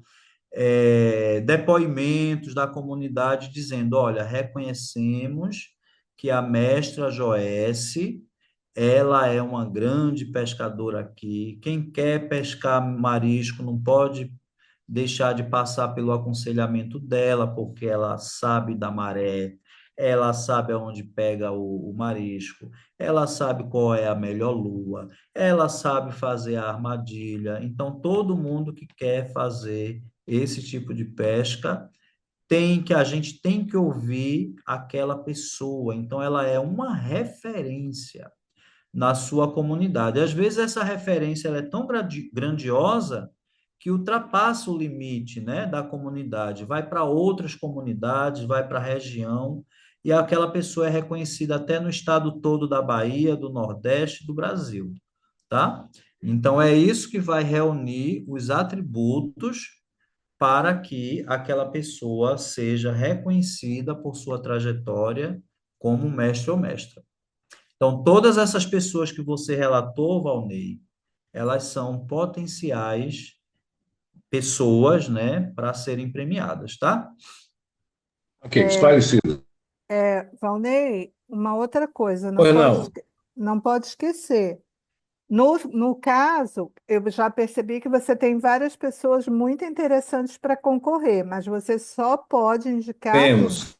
depoimentos da comunidade dizendo, olha, reconhecemos que a mestra Joesse ela é uma grande pescadora aqui. Quem quer pescar marisco não pode deixar de passar pelo aconselhamento dela, porque ela sabe da maré, ela sabe aonde pega o marisco, ela sabe qual é a melhor lua, ela sabe fazer a armadilha. Então, todo mundo que quer fazer esse tipo de pesca a gente tem que ouvir aquela pessoa. Então, ela é uma referência. na sua comunidade. Às vezes essa referência ela é tão grandiosa que ultrapassa o limite, né, da comunidade, vai para outras comunidades, vai para a região, e aquela pessoa é reconhecida até no estado todo da Bahia, do Nordeste, do Brasil, tá? Então é isso que vai reunir os atributos para que aquela pessoa seja reconhecida por sua trajetória como mestre ou mestra. Então, todas essas pessoas que você relatou, Valnei, elas são potenciais pessoas, né, para serem premiadas, tá? Ok, esclarecido. Valnei, uma outra coisa, Pois não. não pode esquecer. No caso, eu já percebi que você tem várias pessoas muito interessantes para concorrer, mas você só pode indicar um, Temos.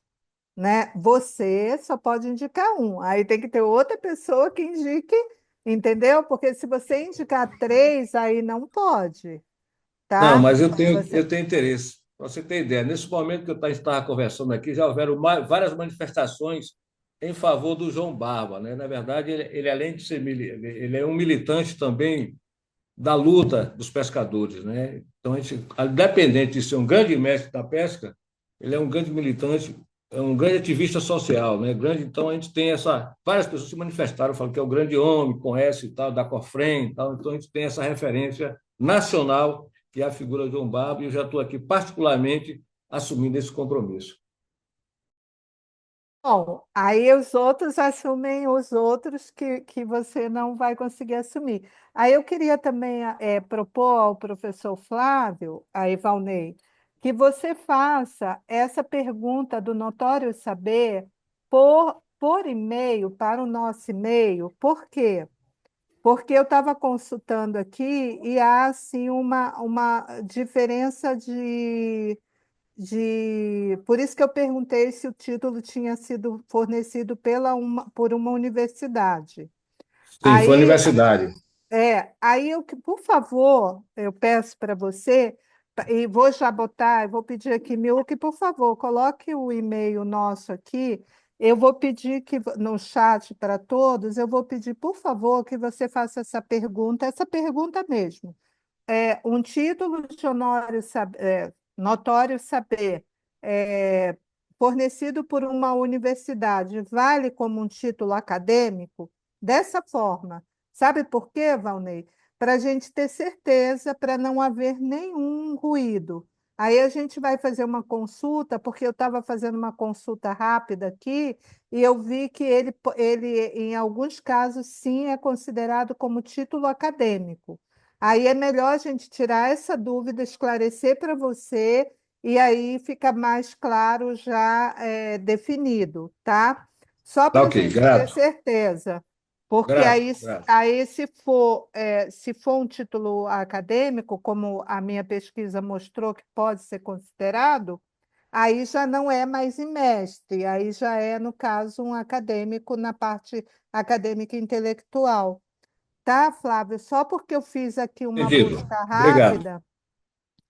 né? Você só pode indicar um. Aí tem que ter outra pessoa que indique, entendeu? Porque se você indicar três, aí não pode, Não, tá? mas eu Você, tenho interesse. Para você ter ideia, nesse momento que eu estava conversando aqui, já houveram várias manifestações em favor do João Barba, né? Na verdade, ele além de ser ele é um militante também da luta dos pescadores, né? Então, independente de ser um grande mestre da pesca, ele é um grande militante, é um grande ativista social, né? Grande, então a gente tem várias pessoas se manifestaram, falam que é o grande homem, conhece e tal, da Cofrem e tal, então a gente tem essa referência nacional que é a figura de João Barba, e eu já estou aqui particularmente assumindo esse compromisso. bom, aí os outros assumem os outros que você não vai conseguir assumir. Aí eu queria também propor ao professor Flávio, aí Valnei, que você faça essa pergunta do Notório Saber por e-mail para o nosso e-mail. Por quê? Porque eu estava consultando aqui e há assim uma diferença Por isso que eu perguntei se o título tinha sido fornecido por uma universidade. Sim, foi a Aí, universidade. aí por favor, eu peço para você, e vou já botar, eu vou pedir aqui, Milk, por favor, coloque o e-mail nosso aqui. Eu vou pedir que no chat para todos, eu vou pedir, por favor, que você faça essa pergunta mesmo. Um título de notório saber, é, fornecido por uma universidade, vale como um título acadêmico? Dessa forma. Sabe por quê, Valnei? Para a gente ter certeza, para não haver nenhum ruído. Aí a gente vai fazer uma consulta, porque eu estava fazendo uma consulta rápida aqui, e eu vi que ele, em alguns casos, sim, é considerado como título acadêmico. Aí é melhor a gente tirar essa dúvida, esclarecer para você, e aí fica mais claro já definido, tá? Só Tá para a ok, gente ter grato, certeza. Porque grato, grato. aí se for um título acadêmico, como a minha pesquisa mostrou que pode ser considerado, aí já não é mais em mestre, aí já é, no caso, um acadêmico na parte acadêmica intelectual. Tá, Flávio? Só porque eu fiz aqui uma Entendido. busca Obrigado. rápida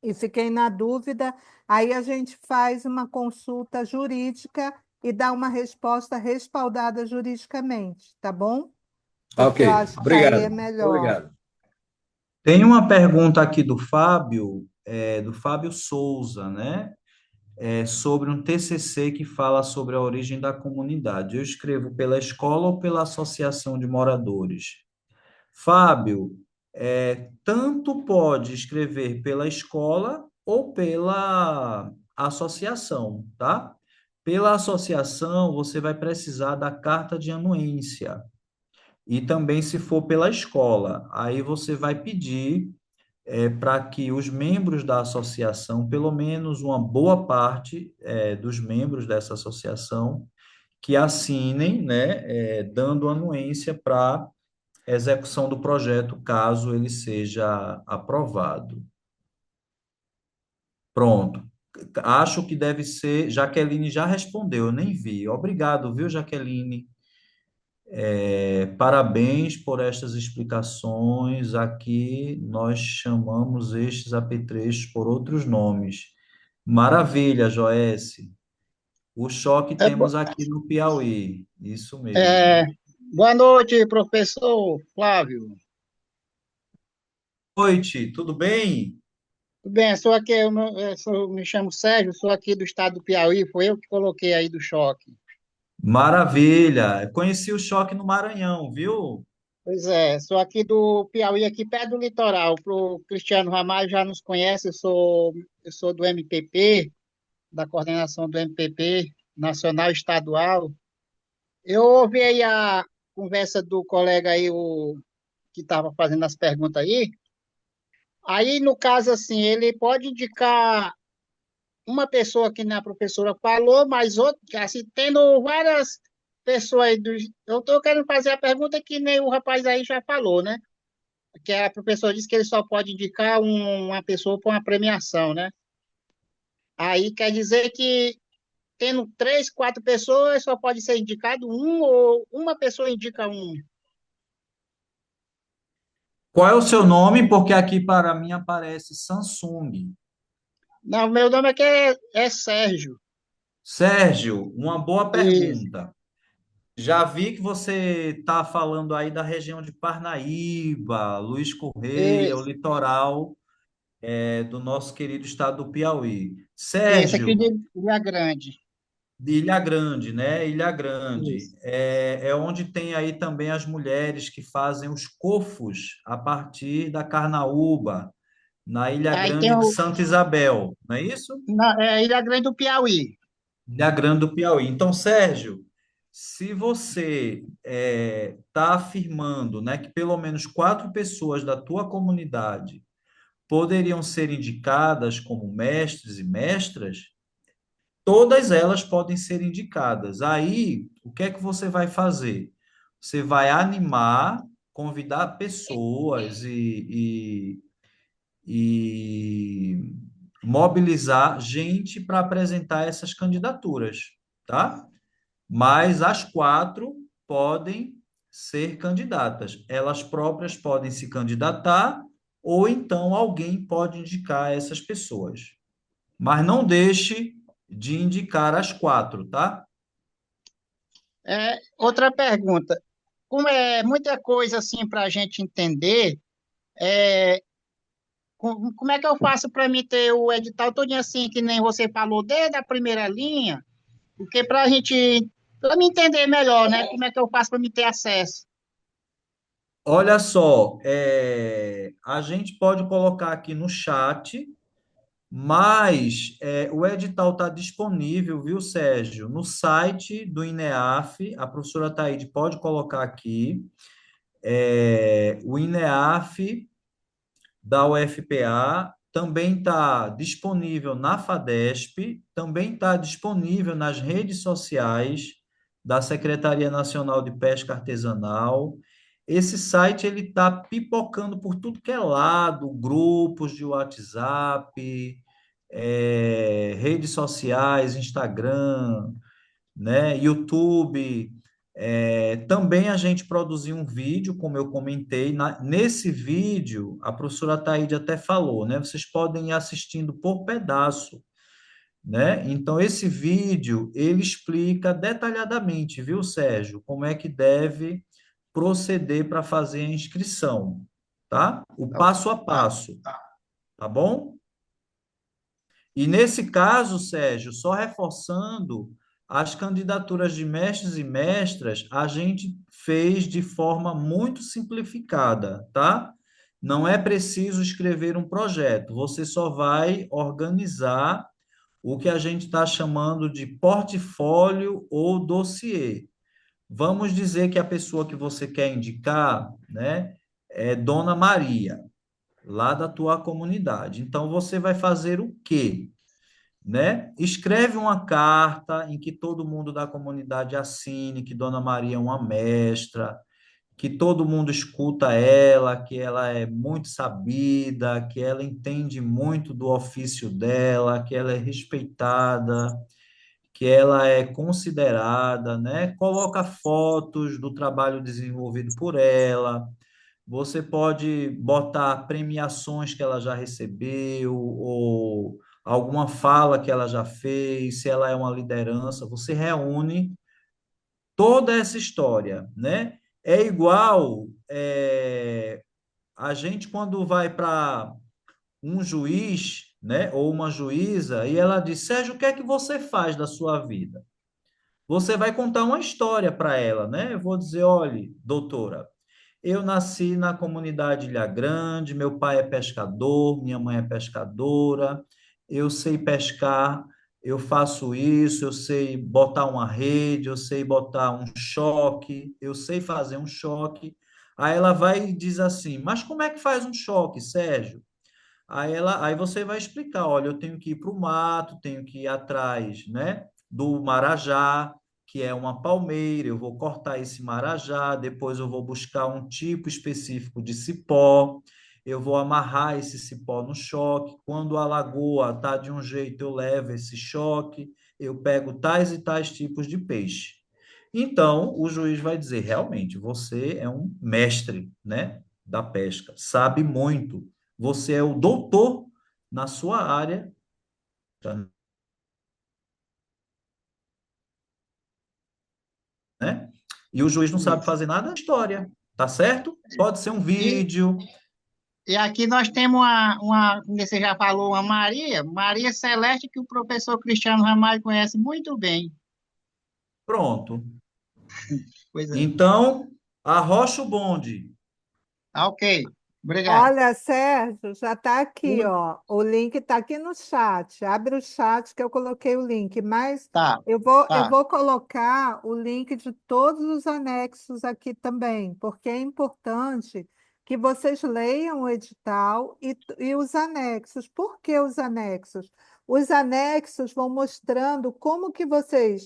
e fiquei na dúvida, aí a gente faz uma consulta jurídica e dá uma resposta respaldada juridicamente, tá bom? Tá Porque eu ok, acho que aí é obrigado. melhor. Obrigado. Tem uma pergunta aqui do Fábio Souza, né? Sobre um TCC que fala sobre a origem da comunidade. Eu escrevo pela escola ou pela associação de moradores? Fábio, tanto pode escrever pela escola ou pela associação, tá? Pela associação, você vai precisar da carta de anuência. E também, se for pela escola, aí você vai pedir para que os membros da associação, pelo menos uma boa parte dos membros dessa associação, que assinem, né, dando anuência para execução do projeto, caso ele seja aprovado. Pronto. Acho que deve ser. Jaqueline já respondeu, eu nem vi. Obrigado, viu, Jaqueline? Parabéns por estas explicações. Aqui nós chamamos estes apetrechos por outros nomes. Maravilha, Joesse. O choque É, bo- temos aqui no Piauí. Isso é, mesmo. Boa noite, professor Flávio. Boa noite, tudo bem? Tudo bem, sou aqui, me chamo Sérgio, sou aqui do estado do Piauí, foi eu que coloquei aí do choque. Maravilha. Conheci o choque no Maranhão, viu? Pois é, sou aqui do Piauí, aqui perto do litoral. Pro Cristiano Ramalho já nos conhece, eu sou do MPP, da coordenação do MPP Nacional e Estadual. Eu ouvi aí a conversa do colega aí, o que estava fazendo as perguntas aí. Aí, no caso, assim, ele pode indicar uma pessoa que nem a professora falou, mas outra, assim, tendo várias pessoas aí eu estou querendo fazer a pergunta que nem o rapaz aí já falou, né? Que a professora disse que ele só pode indicar uma pessoa para uma premiação, né? Aí quer dizer que tendo três, quatro pessoas, só pode ser indicado um ou uma pessoa indica um. Qual é o seu nome? Porque aqui para mim aparece Samsung. Não, meu nome aqui é Sérgio. Sérgio, uma boa Isso, pergunta. Já vi que você está falando aí da região de Parnaíba, Luiz Correia, o isso, litoral do nosso querido estado do Piauí. isso aqui Sérgio, de Ilha Grande. de Ilha Grande, né? Ilha Grande. Isso. É onde tem aí também as mulheres que fazem os cofos a partir da carnaúba, na Ilha Aí tem Grande de o, Santa Isabel, não é isso? Ilha Grande do Piauí. Ilha Grande do Piauí. Então, Sérgio, se você está afirmando, né, que pelo menos quatro pessoas da tua comunidade poderiam ser indicadas como mestres e mestras, todas elas podem ser indicadas. Aí, o que é que você vai fazer? Você vai animar, convidar pessoas e mobilizar gente para apresentar essas candidaturas, tá? Mas as quatro podem ser candidatas. Elas próprias podem se candidatar ou então alguém pode indicar essas pessoas. Mas não deixe de indicar as quatro, tá? Outra pergunta. Como é muita coisa assim para a gente entender, é, como é que eu faço para mim ter o edital todo assim, que nem você falou, desde a primeira linha? Porque para me entender melhor, né? Como é que eu faço para me ter acesso? Olha só, a gente pode colocar aqui no chat, mas o edital está disponível, viu, Sérgio? No site do INEAF, a professora Taíde pode colocar aqui, o INEAF da UFPA também está disponível na FADESP, também está disponível nas redes sociais da Secretaria Nacional de Pesca Artesanal. Esse site ele está pipocando por tudo que é lado, grupos de WhatsApp, redes sociais, Instagram, né? YouTube. Também a gente produziu um vídeo, como eu comentei. Nesse vídeo, a professora Taíde até falou, né? Vocês podem ir assistindo por pedaço, né? Então, esse vídeo, ele explica detalhadamente, viu, Sérgio, como é que deve proceder para fazer a inscrição, tá? O passo a passo, tá bom? E nesse caso, Sérgio, só reforçando, as candidaturas de mestres e mestras, a gente fez de forma muito simplificada, tá? Não é preciso escrever um projeto, você só vai organizar o que a gente está chamando de portfólio ou dossiê. Vamos dizer que a pessoa que você quer indicar, né, é Dona Maria, lá da tua comunidade. Então, você vai fazer o quê? Né? Escreve uma carta em que todo mundo da comunidade assine que Dona Maria é uma mestra, que todo mundo escuta ela, que ela é muito sabida, que ela entende muito do ofício dela, que ela é respeitada, que ela é considerada, né? Coloca fotos do trabalho desenvolvido por ela. Você pode botar premiações que ela já recebeu, ou alguma fala que ela já fez, se ela é uma liderança. Você reúne toda essa história, né? É igual a gente quando vai para um juiz, né, ou uma juíza, e ela diz, Sérgio, o que é que você faz da sua vida? Você vai contar uma história para ela, né? Eu vou dizer, olhe, doutora, eu nasci na comunidade Ilha Grande, meu pai é pescador, minha mãe é pescadora, eu sei pescar, eu faço isso, eu sei botar uma rede, eu sei botar um choque, eu sei fazer um choque. Aí ela vai e diz assim: Mas como é que faz um choque, Sérgio? Aí você vai explicar, olha, eu tenho que ir para o mato, tenho que ir atrás, né, do marajá, que é uma palmeira, eu vou cortar esse marajá, depois eu vou buscar um tipo específico de cipó, eu vou amarrar esse cipó no choque, quando a lagoa está de um jeito, eu levo esse choque, eu pego tais e tais tipos de peixe. Então, o juiz vai dizer, realmente, você é um mestre, né, da pesca, sabe muito, você é o doutor na sua área, né? E o juiz não sabe Isso. fazer nada, história, tá certo? Pode ser um E, vídeo, e aqui nós temos como você já falou, uma Maria Celeste, que o professor Cristiano Ramalho conhece muito bem. pronto. Pois é. Então, arrocha o bonde. Tá, ok. Obrigado. Olha, Sérgio, já está aqui, Oi. ó. O link está aqui no chat. Abre o chat que eu coloquei o link, mas Tá, eu tá. vou colocar o link de todos os anexos aqui também, porque é importante que vocês leiam o edital e os anexos. Por que os anexos? Os anexos vão mostrando como que você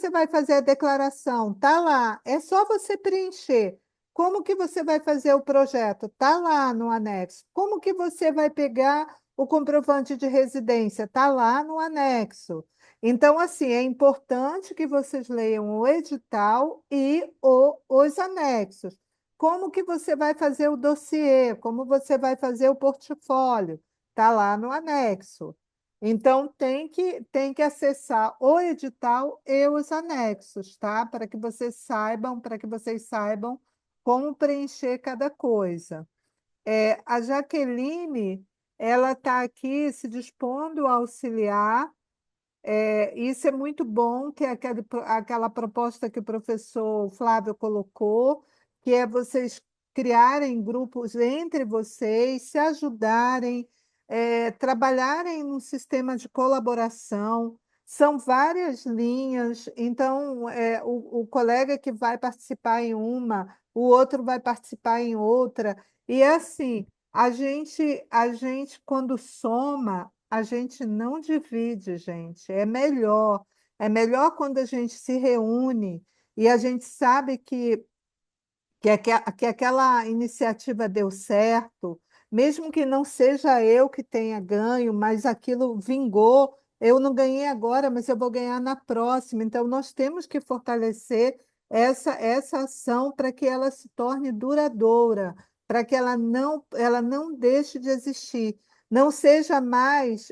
vai fazer a declaração. Tá lá, é só você preencher. Como que você vai fazer o projeto? Está lá no anexo. Como que você vai pegar o comprovante de residência? Está lá no anexo. Então, assim, é importante que vocês leiam o edital e os anexos. Como que você vai fazer o dossiê? Como você vai fazer o portfólio? Está lá no anexo. Então, tem que acessar o edital e os anexos, tá? Para que vocês saibam como preencher cada coisa. A Jaqueline, ela está aqui se dispondo a auxiliar. Isso é muito bom, que é aquela proposta que o professor Flávio colocou, que é vocês criarem grupos entre vocês, se ajudarem, trabalharem num sistema de colaboração. São várias linhas, então o colega que vai participar em uma, o outro vai participar em outra, e é assim, a gente, quando soma, a gente não divide, gente. É melhor. É melhor quando a gente se reúne e a gente sabe que aquela iniciativa deu certo, mesmo que não seja eu que tenha ganho, mas aquilo vingou. Eu não ganhei agora, mas eu vou ganhar na próxima. Então, nós temos que fortalecer essa ação para que ela se torne duradoura, para que ela não deixe de existir. Não seja mais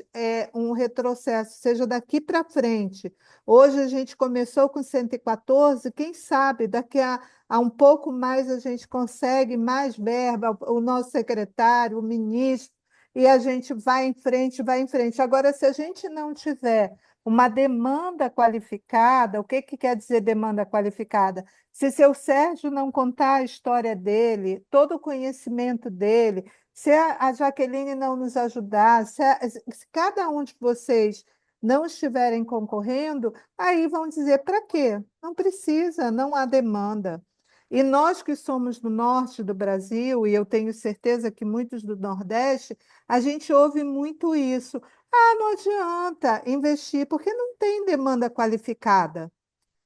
um retrocesso, seja daqui para frente. Hoje a gente começou com 114, quem sabe daqui a um pouco mais a gente consegue mais verba, o nosso secretário, o ministro, e a gente vai em frente, vai em frente. Agora, se a gente não tiver uma demanda qualificada, o que que quer dizer demanda qualificada? Se seu Sérgio não contar a história dele, todo o conhecimento dele, se a Jaqueline não nos ajudar, se cada um de vocês não estiverem concorrendo, aí vão dizer para quê? Não precisa, não há demanda. E nós que somos do norte do Brasil, e eu tenho certeza que muitos do Nordeste, a gente ouve muito isso. Ah, não adianta investir, porque não tem demanda qualificada.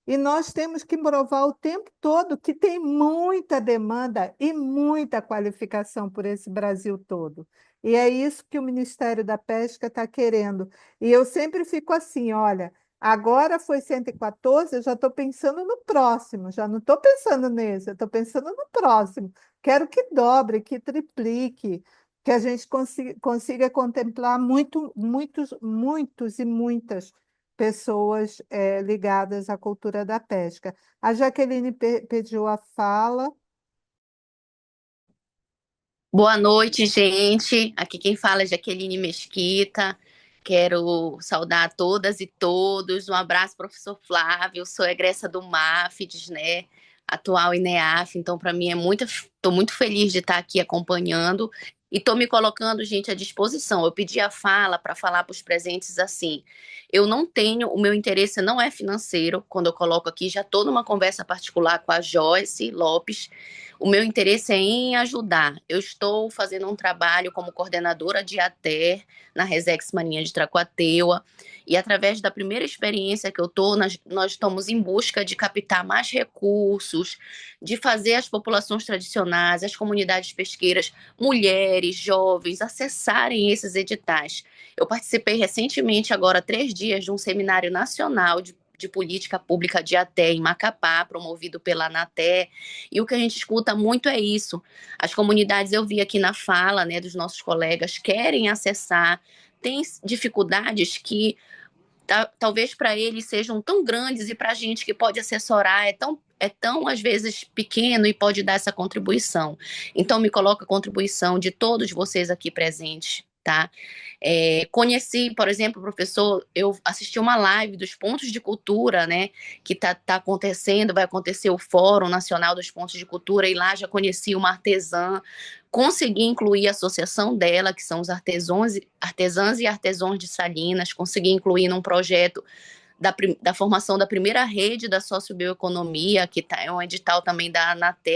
E nós temos que provar o tempo todo que tem muita demanda e muita qualificação por esse Brasil todo. E é isso que o Ministério da Pesca está querendo. E eu sempre fico assim: olha, agora foi 114, eu já estou pensando no próximo, já não estou pensando nesse, eu estou pensando no próximo. Quero que dobre, que triplique, que a gente consiga contemplar muitos e muitas pessoas ligadas à cultura da pesca. A Jaqueline pediu a fala. Boa noite, gente. Aqui quem fala é Jaqueline Mesquita. Quero saudar todas e todos. Um abraço, professor Flávio. Sou egressa do MAFES, né? Atual INEAF. Então, para mim, estou muito feliz de estar aqui acompanhando e estou me colocando, gente, à disposição. Eu pedi a fala para falar para os presentes assim. Eu não tenho, o meu interesse não é financeiro. Quando eu coloco aqui, já estou numa conversa particular com a Joyce Lopes. O meu interesse é em ajudar. Eu estou fazendo um trabalho como coordenadora de ATER na Resex Marinha de Tracuateua, e através da primeira experiência que eu estou, nós estamos em busca de captar mais recursos, de fazer as populações tradicionais, as comunidades pesqueiras, mulheres, jovens, acessarem esses editais. Eu participei recentemente, agora 3 dias, de um seminário nacional de política pública de ATE em Macapá, promovido pela ANATE, e o que a gente escuta muito é isso. As comunidades, eu vi aqui na fala, né, dos nossos colegas, querem acessar, têm dificuldades que talvez para eles sejam tão grandes, e para a gente que pode assessorar é tão, às vezes, pequeno e pode dar essa contribuição. Então, me coloca a contribuição de todos vocês aqui presentes, tá? Conheci, por exemplo, professor, eu assisti uma live dos pontos de cultura, né, que tá acontecendo, vai acontecer o Fórum Nacional dos Pontos de Cultura, e lá já conheci uma artesã, consegui incluir a associação dela, que são os artesãs e artesãos de Salinas, consegui incluir num projeto da formação da primeira rede da sociobioeconomia, que é um edital também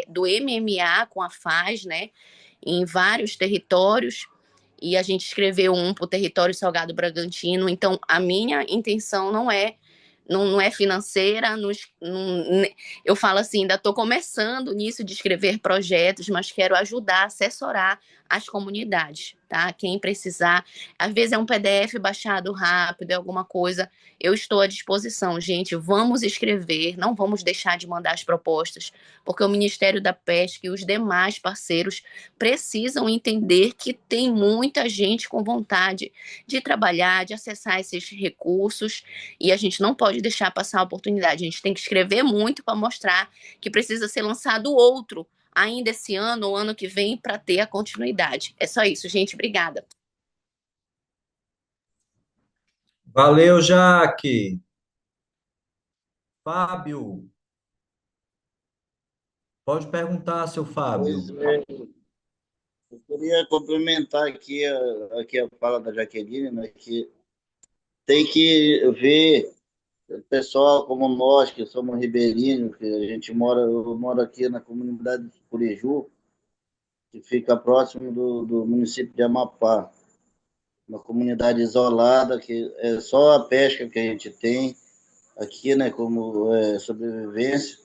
do MMA com a FAS, né, em vários territórios, e a gente escreveu um para o território Salgado Bragantino. Então, a minha intenção não é financeira, eu falo assim, ainda estou começando nisso de escrever projetos, mas quero ajudar, assessorar as comunidades, tá? Quem precisar, às vezes é um PDF baixado rápido, é alguma coisa, eu estou à disposição, gente, vamos escrever, não vamos deixar de mandar as propostas, porque o Ministério da Pesca e os demais parceiros precisam entender que tem muita gente com vontade de trabalhar, de acessar esses recursos, e a gente não pode deixar passar a oportunidade. A gente tem que escrever muito para mostrar que precisa ser lançado outro ainda esse ano ou ano que vem para ter a continuidade. É só isso, gente. Obrigada. Valeu, Jaque. Fábio, pode perguntar, seu Fábio. Pois é, eu queria complementar aqui a fala da Jaqueline, né, que tem que ver o pessoal como nós, que somos ribeirinhos, que eu moro aqui na comunidade de Cureju, que fica próximo do município de Amapá, uma comunidade isolada, que é só a pesca que a gente tem aqui, né, como sobrevivência.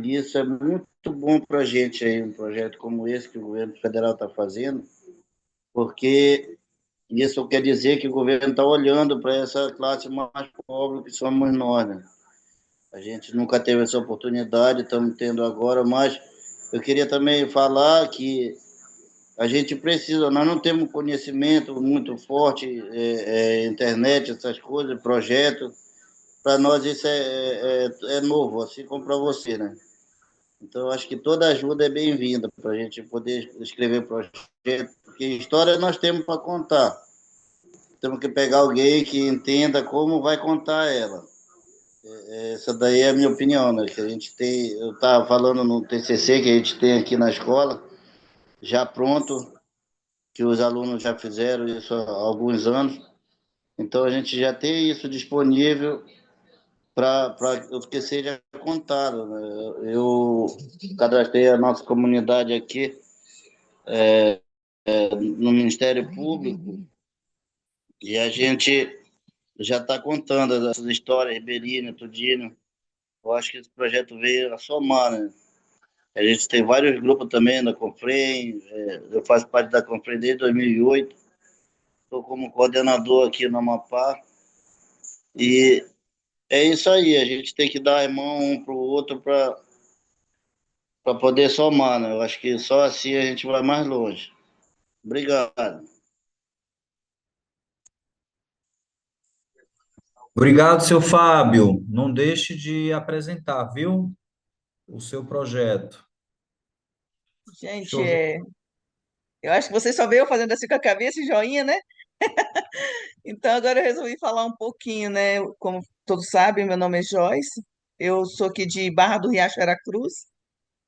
E isso é muito bom para a gente aí, um projeto como esse que o governo federal está fazendo, porque isso quer dizer que o governo está olhando para essa classe mais pobre que somos nós, né? A gente nunca teve essa oportunidade, estamos tendo agora, mas eu queria também falar que a gente precisa, nós não temos conhecimento muito forte, internet, essas coisas, projetos, para nós isso é novo, assim como para você, né? Então, eu acho que toda ajuda é bem-vinda para a gente poder escrever projeto, porque história nós temos para contar. Temos que pegar alguém que entenda como vai contar ela. Essa daí é a minha opinião, né? Que a gente tem, eu estava falando no TCC que a gente tem aqui na escola, já pronto, que os alunos já fizeram isso há alguns anos. Então, a gente já tem isso disponível para que seja contado, né? Eu cadastrei a nossa comunidade aqui no Ministério Público e a gente já está contando essas histórias, Ribeirinho, Tudino. Eu acho que esse projeto veio a somar, né? A gente tem vários grupos também da Confrem, eu faço parte da Confrem desde 2008, estou como coordenador aqui no Amapá, e é isso aí, a gente tem que dar a mão um para o outro para poder somar, né? Eu acho que só assim a gente vai mais longe. Obrigado. Obrigado, seu Fábio. Não deixe de apresentar, viu, o seu projeto. Deixa Gente, eu ver. eu acho que você só veio fazendo assim com a cabeça e joinha, né? Então agora eu resolvi falar um pouquinho, né? Como todos sabem, meu nome é Joyce, eu sou aqui de Barra do Riacho, Veracruz.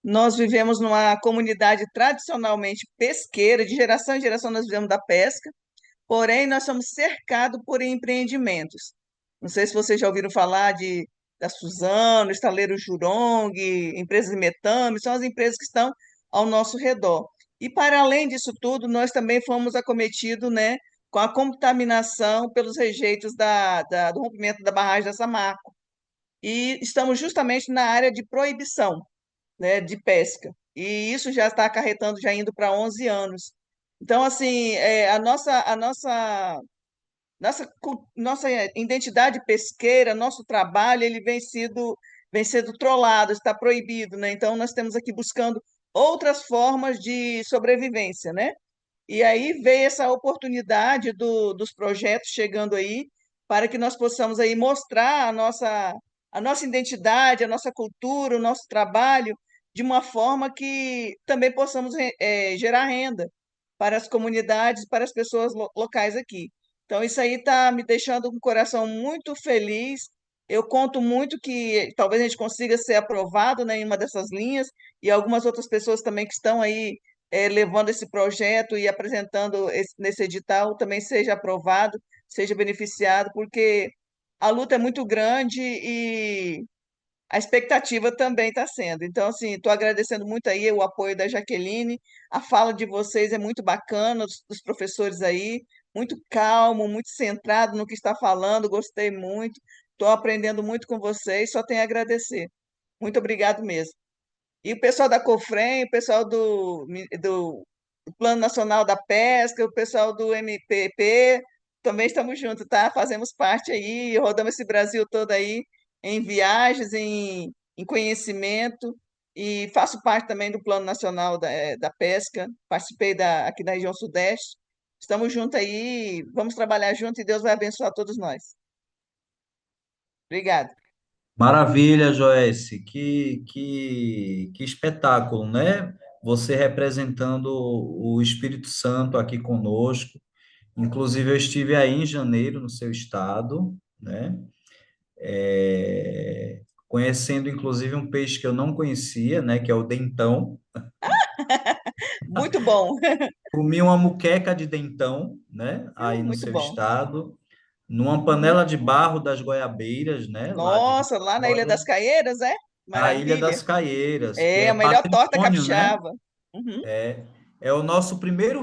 Nós vivemos numa comunidade tradicionalmente pesqueira, de geração em geração nós vivemos da pesca, porém nós somos cercados por empreendimentos. Não sei se vocês já ouviram falar da Suzano, Estaleiro Jurong, empresas de Metame, são as empresas que estão ao nosso redor. E para além disso tudo, nós também fomos acometidos, né, com a contaminação pelos rejeitos do rompimento da barragem da Samarco. E estamos justamente na área de proibição, né, de pesca. E isso já está acarretando, já indo para 11 anos. Então, assim, nossa identidade pesqueira, nosso trabalho, ele vem sendo trollado, está proibido, né? Então, nós temos aqui buscando outras formas de sobrevivência, né? E aí veio essa oportunidade dos projetos chegando aí para que nós possamos aí mostrar a nossa identidade, a nossa cultura, o nosso trabalho de uma forma que também possamos gerar renda para as comunidades, para as pessoas locais aqui. Então, isso aí está me deixando com o coração muito feliz. Eu conto muito que talvez a gente consiga ser aprovado, né, em uma dessas linhas, e algumas outras pessoas também que estão aí levando esse projeto e apresentando nesse edital também seja aprovado, seja beneficiado, porque a luta é muito grande e a expectativa também está sendo. Então, assim, estou agradecendo muito aí o apoio da Jaqueline, a fala de vocês é muito bacana, dos professores aí, muito calmo, muito centrado no que está falando, gostei muito, estou aprendendo muito com vocês, só tenho a agradecer. Muito obrigado mesmo. E o pessoal da COFREM, o pessoal do Plano Nacional da Pesca, o pessoal do MPP, também estamos juntos, tá? Fazemos parte aí, rodamos esse Brasil todo aí em viagens, em conhecimento, e faço parte também do Plano Nacional da Pesca, participei aqui da região Sudeste. Estamos juntos aí, vamos trabalhar juntos e Deus vai abençoar todos nós. Obrigada. Maravilha, Joyce. Que espetáculo, né? Você representando o Espírito Santo aqui conosco. Inclusive, eu estive aí em janeiro, no seu estado, né? Conhecendo, inclusive, um peixe que eu não conhecia, né? Que é o dentão. Muito bom, Comi uma muqueca de dentão, né? Aí no muito seu bom. estado. Numa Uhum. panela de barro das Goiabeiras, né? Lá de Nossa, lá na Ilha Vitória. das Caieiras, é? A Ilha das Maravilha. Caieiras, que É é a melhor torta patrimônio, né? capixaba. Uhum, É o nosso primeiro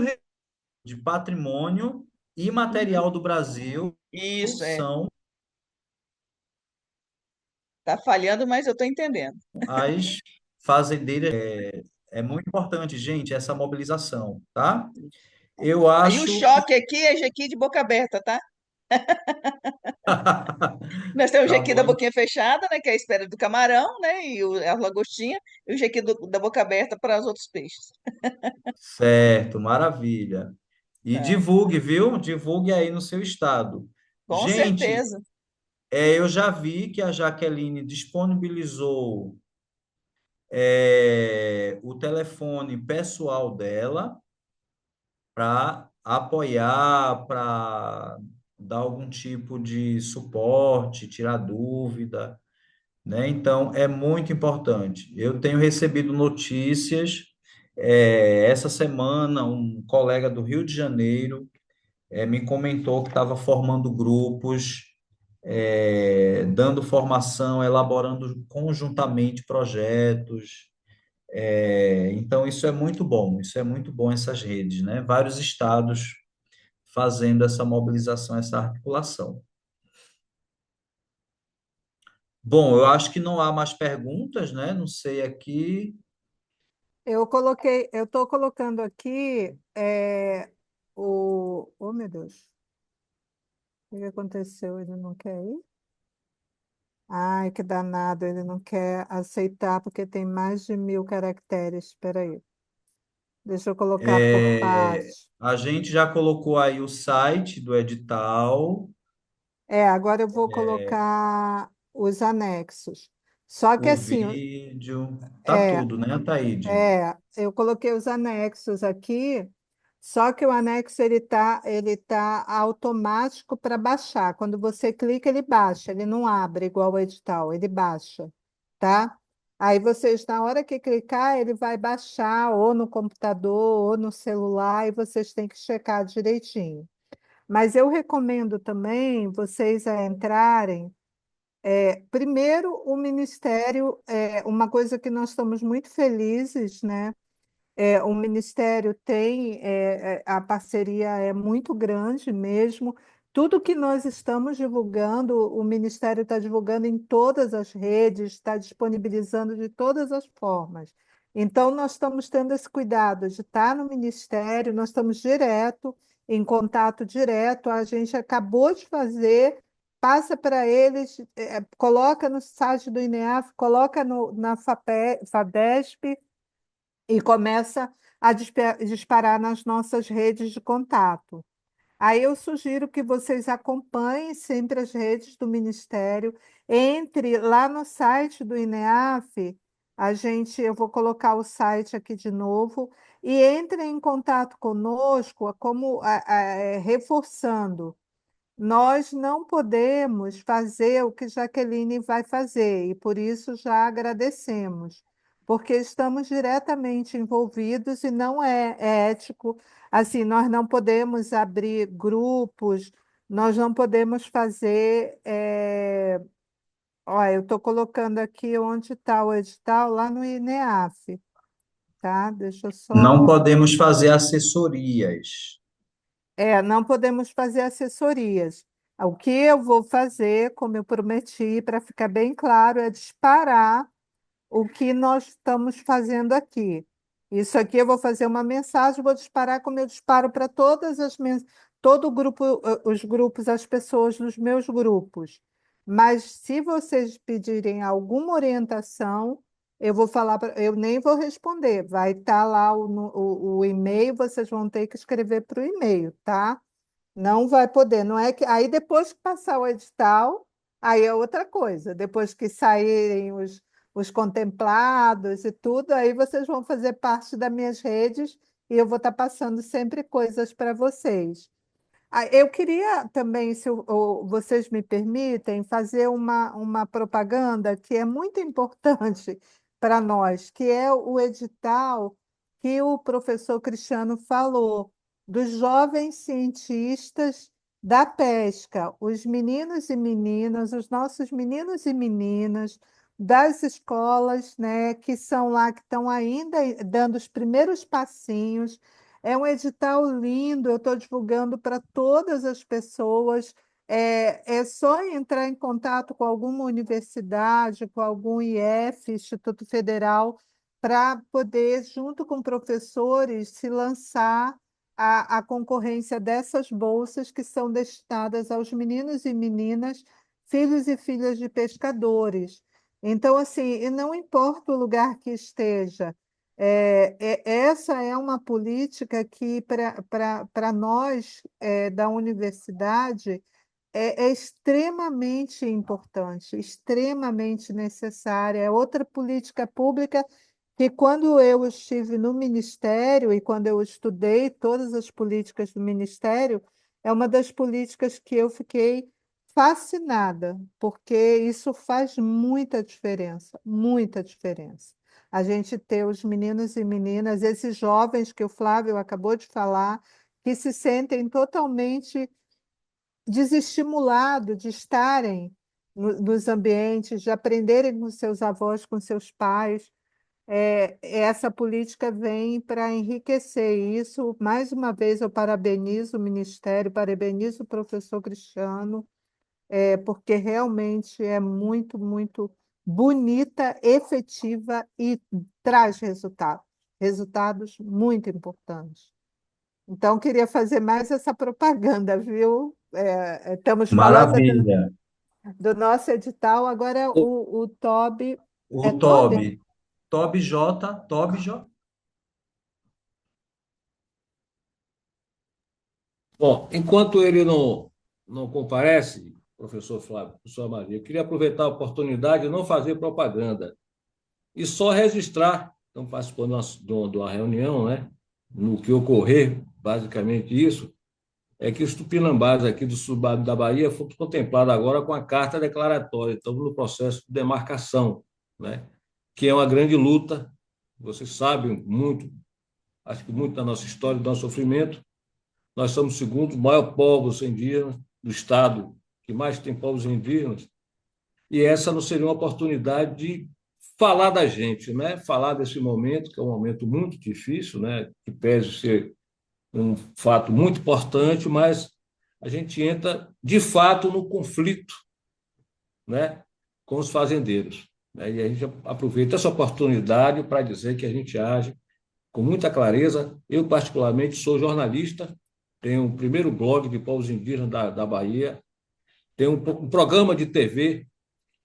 de patrimônio uhum. imaterial do Brasil, Isso, é. são Tá falhando, mas eu tô entendendo. as fazendeiras. É muito importante, gente, essa mobilização, tá? Eu Aí o acho que. choque aqui é jequi de boca aberta, tá? Nós temos o Tá jequi da bom. boquinha fechada, né, que é a espera do camarão, né, e a lagostinha, e o jequi da boca aberta para os outros peixes. Certo, maravilha. E Tá. divulgue, viu? Divulgue aí no seu estado. Com Gente, certeza. eu já vi que a Jaqueline disponibilizou o telefone pessoal dela para apoiar, para dar algum tipo de suporte, tirar dúvida, né? Então, é muito importante. Eu tenho recebido notícias. Essa semana, um colega do Rio de Janeiro me comentou que estava formando grupos, dando formação, elaborando conjuntamente projetos. Então, isso é muito bom essas redes, né? Vários estados fazendo essa mobilização, essa articulação. Bom, eu acho que não há mais perguntas, né? Não sei aqui. Eu estou colocando aqui oh meu Deus, o que aconteceu? Ele não quer ir? Ai, que danado, ele não quer aceitar porque tem mais de 1.000 caracteres. Espera aí, deixa eu colocar por parte. A gente já colocou aí o site do edital. Agora eu vou colocar os anexos. Só que O assim, vídeo, tá é, tudo, né, Ataíde? eu coloquei os anexos aqui, só que o anexo ele tá automático para baixar. Quando você clica, ele baixa, ele não abre igual o edital, ele baixa, tá? Aí vocês, na hora que clicar, ele vai baixar ou no computador ou no celular e vocês têm que checar direitinho. Mas eu recomendo também vocês entrarem. Primeiro, o Ministério, uma coisa que nós estamos muito felizes, né? O Ministério tem, a parceria é muito grande mesmo. Tudo que nós estamos divulgando, o Ministério está divulgando em todas as redes, está disponibilizando de todas as formas. Então, nós estamos tendo esse cuidado de estar no Ministério, nós estamos direto, em contato direto. A gente acabou de fazer, passa para eles, coloca no site do INEAF, coloca na FADESP e começa a disparar nas nossas redes de contato. Aí eu sugiro que vocês acompanhem sempre as redes do Ministério, entre lá no site do INEAF, eu vou colocar o site aqui de novo, e entrem em contato conosco, como reforçando. Nós não podemos fazer o que Jaqueline vai fazer, e por isso já agradecemos, porque estamos diretamente envolvidos e não é ético. Assim, nós não podemos abrir grupos, nós não podemos fazer. Olha, eu estou colocando aqui onde está o edital, lá no INEAF, tá? Deixa eu Não só. podemos fazer assessorias. Não podemos fazer assessorias. O que eu vou fazer, como eu prometi, para ficar bem claro, é disparar o que nós estamos fazendo aqui. Isso aqui eu vou fazer uma mensagem, vou disparar como eu disparo para todo o grupo, os grupos, as pessoas dos meus grupos. Mas se vocês pedirem alguma orientação, eu vou falar, eu nem vou responder. Vai estar lá o e-mail, vocês vão ter que escrever para o e-mail, tá? Não vai poder, não é que aí depois que passar o edital, aí é outra coisa. Depois que saírem os contemplados e tudo, aí vocês vão fazer parte das minhas redes e eu vou estar passando sempre coisas para vocês. Eu queria também, se vocês me permitem, fazer uma propaganda que é muito importante para nós, que é o edital que o professor Cristiano falou, dos jovens cientistas da pesca, os meninos e meninas, os nossos meninos e meninas das escolas, né, que são lá, que estão ainda dando os primeiros passinhos. É um edital lindo, eu estou divulgando para todas as pessoas. É só entrar em contato com alguma universidade, com algum IF, Instituto Federal, para poder, junto com professores, se lançar a concorrência dessas bolsas que são destinadas aos meninos e meninas, filhos e filhas de pescadores. Então, assim, e não importa o lugar que esteja, essa é uma política que, para nós, da universidade, é extremamente importante, extremamente necessária. É outra política pública que, quando eu estive no Ministério e quando eu estudei todas as políticas do Ministério, é uma das políticas que eu fiquei fascinada, porque isso faz muita diferença, muita diferença. A gente ter os meninos e meninas, esses jovens que o Flávio acabou de falar, que se sentem totalmente desestimulados de estarem nos ambientes, de aprenderem com seus avós, com seus pais. Essa política vem para enriquecer isso. Mais uma vez, eu parabenizo o Ministério, parabenizo o professor Cristiano, porque realmente é muito, muito bonita, efetiva e traz resultados, resultados muito importantes. Então, queria fazer mais essa propaganda, viu? Estamos falando Maravilha. do nosso edital, agora O, o Toby. É o Toby? Toby J. Bom, enquanto ele não comparece, professor Flávio, professora Maria. Eu queria aproveitar a oportunidade de não fazer propaganda e só registrar. Então, participando de uma reunião, né? No que ocorrer, basicamente isso, é que os tupinambás aqui do sul da Bahia foram contemplados agora com a carta declaratória. Estamos no processo de demarcação, né? Que é uma grande luta. Vocês sabem muito, acho que muito da nossa história, do nosso sofrimento. Nós somos o segundo maior povo indígena do estado, que mais tem povos indígenas, e essa não seria uma oportunidade de falar da gente, né? Falar desse momento, que é um momento muito difícil, né? Que pese ser um fato muito importante, mas a gente entra, de fato, no conflito, né? Com os fazendeiros, né? E a gente aproveita essa oportunidade para dizer que a gente age com muita clareza. Eu, particularmente, sou jornalista, tenho o primeiro blog de povos indígenas da Bahia, tenho um programa de TV,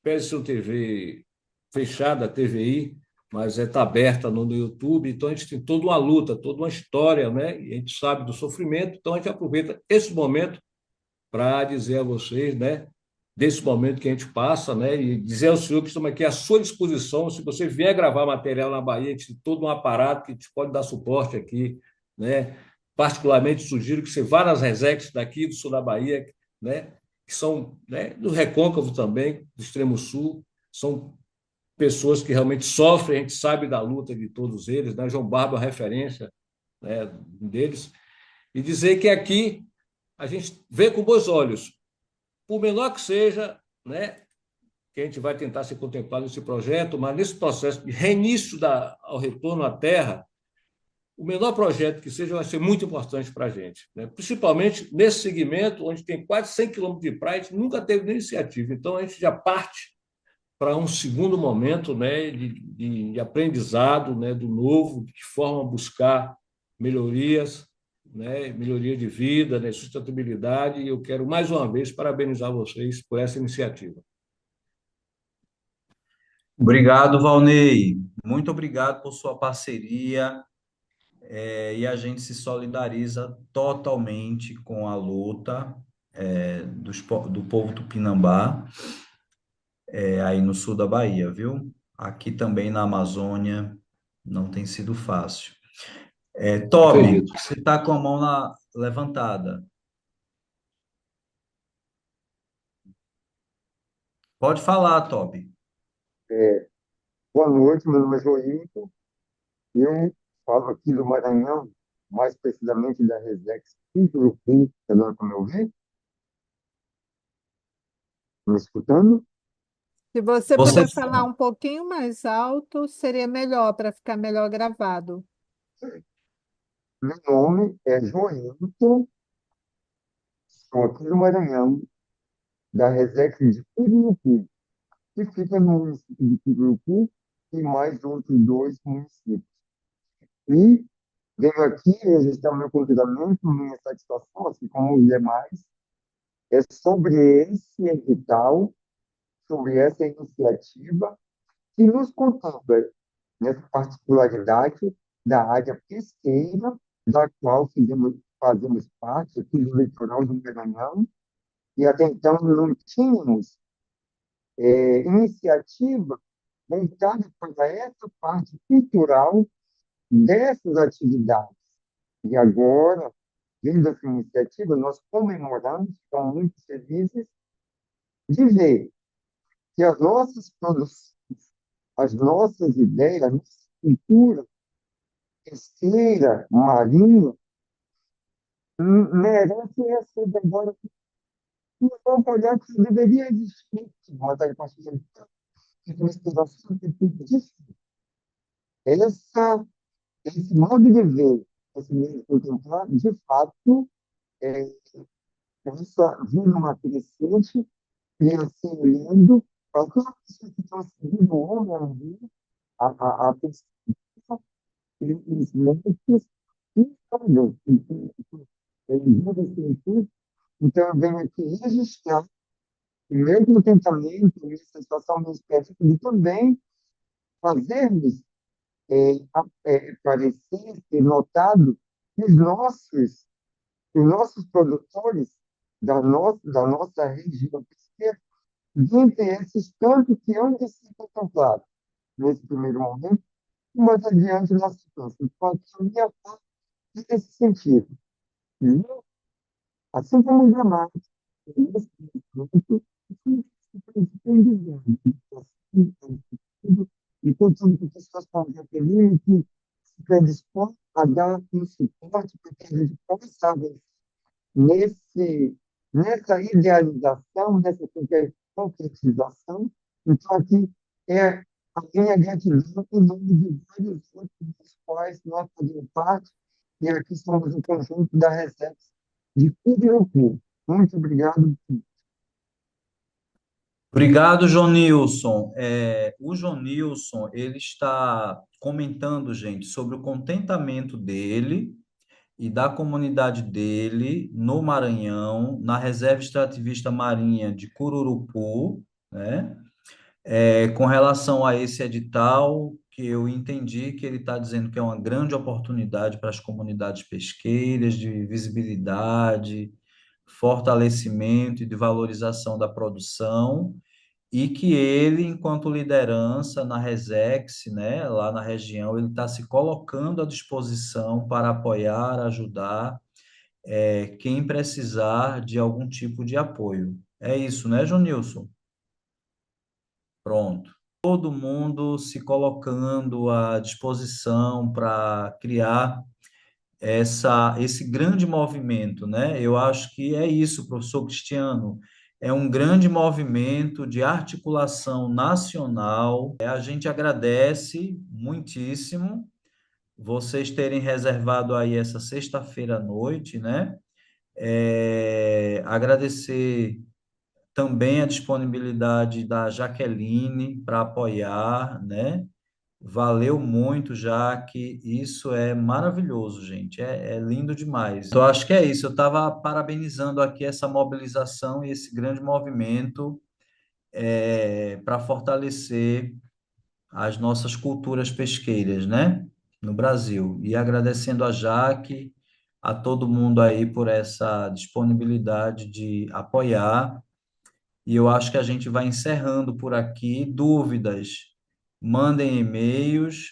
PSU TV fechada, TVI, mas está aberta no YouTube, então a gente tem toda uma luta, toda uma história, né? E a gente sabe do sofrimento, então a gente aproveita esse momento para dizer a vocês, né? Desse momento que a gente passa, né? E dizer ao senhor que estamos aqui à sua disposição. Se você vier gravar material na Bahia, a gente tem todo um aparato que te pode dar suporte aqui, né? Particularmente sugiro que você vá nas Resex daqui do sul da Bahia, né? Que são, né, do Recôncavo também, do extremo sul, são pessoas que realmente sofrem, a gente sabe da luta de todos eles, né? João Barba é uma referência, né, deles, e dizer que aqui a gente vê com bons olhos, por menor que seja, né, que a gente vai tentar ser contemplado nesse projeto, mas nesse processo de reinício ao retorno à terra, o menor projeto que seja vai ser muito importante para a gente, né? Principalmente nesse segmento, onde tem quase 100 quilômetros de praia, a gente nunca teve iniciativa, então a gente já parte para um segundo momento, né, de aprendizado, né, do novo, de que forma buscar melhorias, né, melhoria de vida, né, sustentabilidade. E eu quero, mais uma vez, parabenizar vocês por essa iniciativa. Obrigado, Valnei. Muito obrigado por sua parceria, e a gente se solidariza totalmente com a luta, do povo tupinambá, aí no sul da Bahia, viu? Aqui também na Amazônia não tem sido fácil. Toby, Acredito. você está com a mão levantada. Pode falar, Toby. Boa noite, meu nome é Joilton. Eu falo aqui do Maranhão, mais precisamente da Resex Piturucu. Agora como eu vi? Me escutando? Se você Você, puder falar um pouquinho mais alto, seria melhor, para ficar melhor gravado. Meu nome é Joilton, sou aqui do Maranhão, da Resex de Piturucu, que fica no município de Piturucu e mais outros dois municípios. E venho aqui registrar meu convidamento, minha satisfação, assim como os demais, é sobre esse edital, sobre essa iniciativa que nos contempla nessa particularidade da área pesqueira, da qual fazemos parte aqui do litoral do Maranhão, e até então não tínhamos iniciativa voltada para essa parte cultural dessas atividades. E agora, vendo essa iniciativa, nós comemoramos, ficamos muito felizes de ver que as nossas produções, as nossas ideias, a nossa cultura pesqueira, marinha, merecem essa agora. Não olhar que deveria existir uma participação de investigação que disso. Esse modo de ver, esse modo de contemplar, de fato, é, essa vida uma crescente e assim olhando para todas as pessoas que estão seguindo o homem ali, a pesquisa, os médicos e tudo. Então, eu venho aqui registrar o meu contentamento, a minha satisfação, minha expectativa de também fazermos parecer, ser notado que os nossos produtores da nossa região ser dentre esses tanto que hão de ser contemplados nesse primeiro momento, mas adiante na sequência. Então, aqui a minha parte é nesse sentido. E, assim como os demais, nesse momento, tem dizendo, e contudo que pessoas como Jaqueline, que se predispõe a dar um suporte para que a gente possa avançar nesse, nessa idealização, nessa concretização. Então, aqui é a minha gratidão em nome de vários outros dos quais nós fazemos parte, e aqui somos o conjunto da Resex de Cubirucu. Muito obrigado. Obrigado, João Nilson. O João Nilson, ele está comentando, gente, sobre o contentamento dele e da comunidade dele no Maranhão, na Reserva Extrativista Marinha de Cururupu, né? Com relação a esse edital, que eu entendi que ele está dizendo que é uma grande oportunidade para as comunidades pesqueiras, de visibilidade, fortalecimento e de valorização da produção, e que ele, enquanto liderança na Resex, né, lá na região, ele está se colocando à disposição para apoiar, ajudar, quem precisar de algum tipo de apoio. É isso, né, Junilson? Pronto. Todo mundo se colocando à disposição para criar esse grande movimento, né? Eu acho que é isso, professor Cristiano. É um grande movimento de articulação nacional. A gente agradece muitíssimo vocês terem reservado aí essa sexta-feira à noite, né? Agradecer também a disponibilidade da Jaqueline para apoiar, né? Valeu muito, já que isso é maravilhoso, gente. É lindo demais. Então, acho que é isso. Eu estava parabenizando aqui essa mobilização e esse grande movimento para fortalecer as nossas culturas pesqueiras, né? No Brasil. E agradecendo a Jaque, a todo mundo aí por essa disponibilidade de apoiar. E eu acho que a gente vai encerrando por aqui. Dúvidas, mandem e-mails.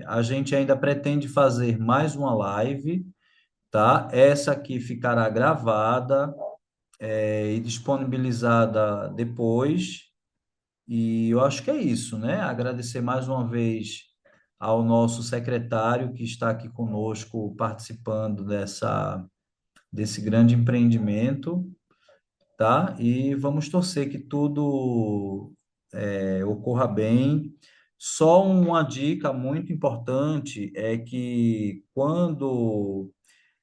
A gente ainda pretende fazer mais uma live, tá? Essa aqui ficará gravada, e disponibilizada depois. E eu acho que é isso, né? Agradecer mais uma vez ao nosso secretário que está aqui conosco participando desse grande empreendimento, tá? E vamos torcer que tudo ocorra bem. Só uma dica muito importante é que quando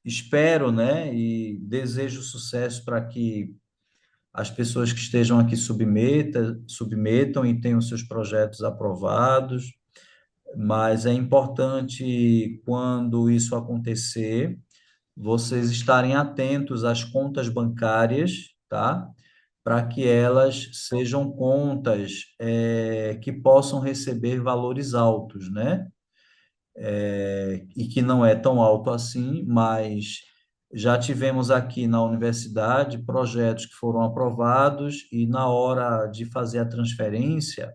espero, né, e desejo sucesso para que as pessoas que estejam aqui submetam e tenham seus projetos aprovados, mas é importante, quando isso acontecer, vocês estarem atentos às contas bancárias, tá? Para que elas sejam contas que possam receber valores altos, né? E que não é tão alto assim, mas já tivemos aqui na universidade projetos que foram aprovados e na hora de fazer a transferência,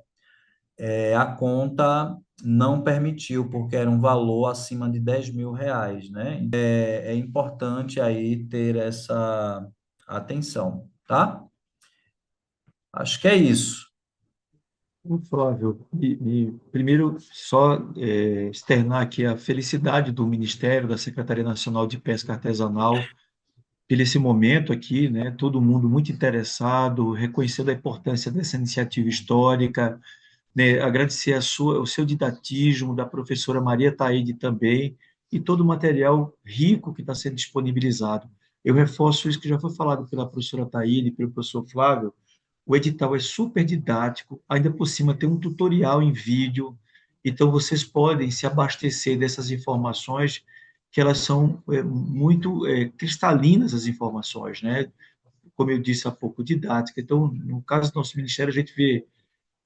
a conta não permitiu, porque era um valor acima de R$ 10.000, né? É importante aí ter essa atenção, tá? Acho que é isso. Flávio, primeiro só externar aqui a felicidade do Ministério, da Secretaria Nacional de Pesca Artesanal, pelo esse momento aqui, né? Todo mundo muito interessado, reconhecendo a importância dessa iniciativa histórica, né? Agradecer o seu didatismo, da professora Maria Taide também, e todo o material rico que está sendo disponibilizado. Eu reforço isso que já foi falado pela professora Taide e pelo professor Flávio. O edital é super didático, ainda por cima tem um tutorial em vídeo, então vocês podem se abastecer dessas informações, que elas são muito cristalinas, as informações, né? Como eu disse há pouco, didática. Então, no caso do nosso ministério, a gente vê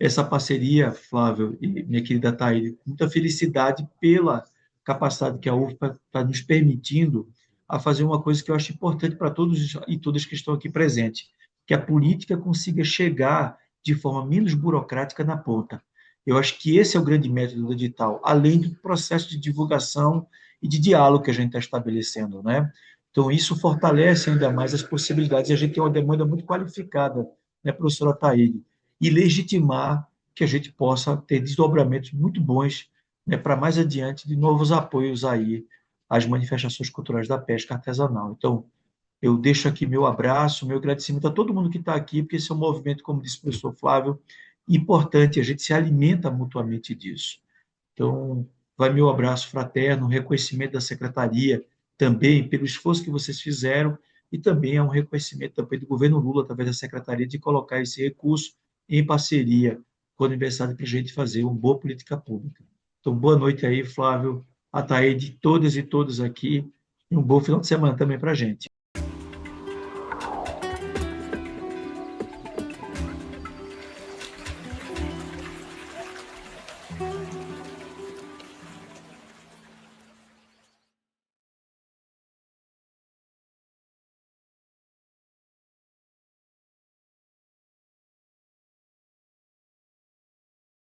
essa parceria, Flávio e minha querida Thaís, muita felicidade pela capacidade que a UFPA está nos permitindo a fazer uma coisa que eu acho importante para todos e todas que estão aqui presentes, que a política consiga chegar de forma menos burocrática na ponta. Eu acho que esse é o grande método do edital, além do processo de divulgação e de diálogo que a gente está estabelecendo, né? Então, isso fortalece ainda mais as possibilidades. E a gente tem uma demanda muito qualificada, né, professora Taíde? E legitimar que a gente possa ter desdobramentos muito bons, né, para mais adiante de novos apoios aí às manifestações culturais da pesca artesanal. Então, eu deixo aqui meu abraço, meu agradecimento a todo mundo que está aqui, porque esse é um movimento, como disse o professor Flávio, importante, a gente se alimenta mutuamente disso. Então, vai meu abraço fraterno, reconhecimento da secretaria também pelo esforço que vocês fizeram e também é um reconhecimento também do governo Lula, através da secretaria, de colocar esse recurso em parceria com a universidade para a gente fazer uma boa política pública. Então, boa noite aí, Flávio, Ataíde, todas e todos aqui, e um bom final de semana também para a gente.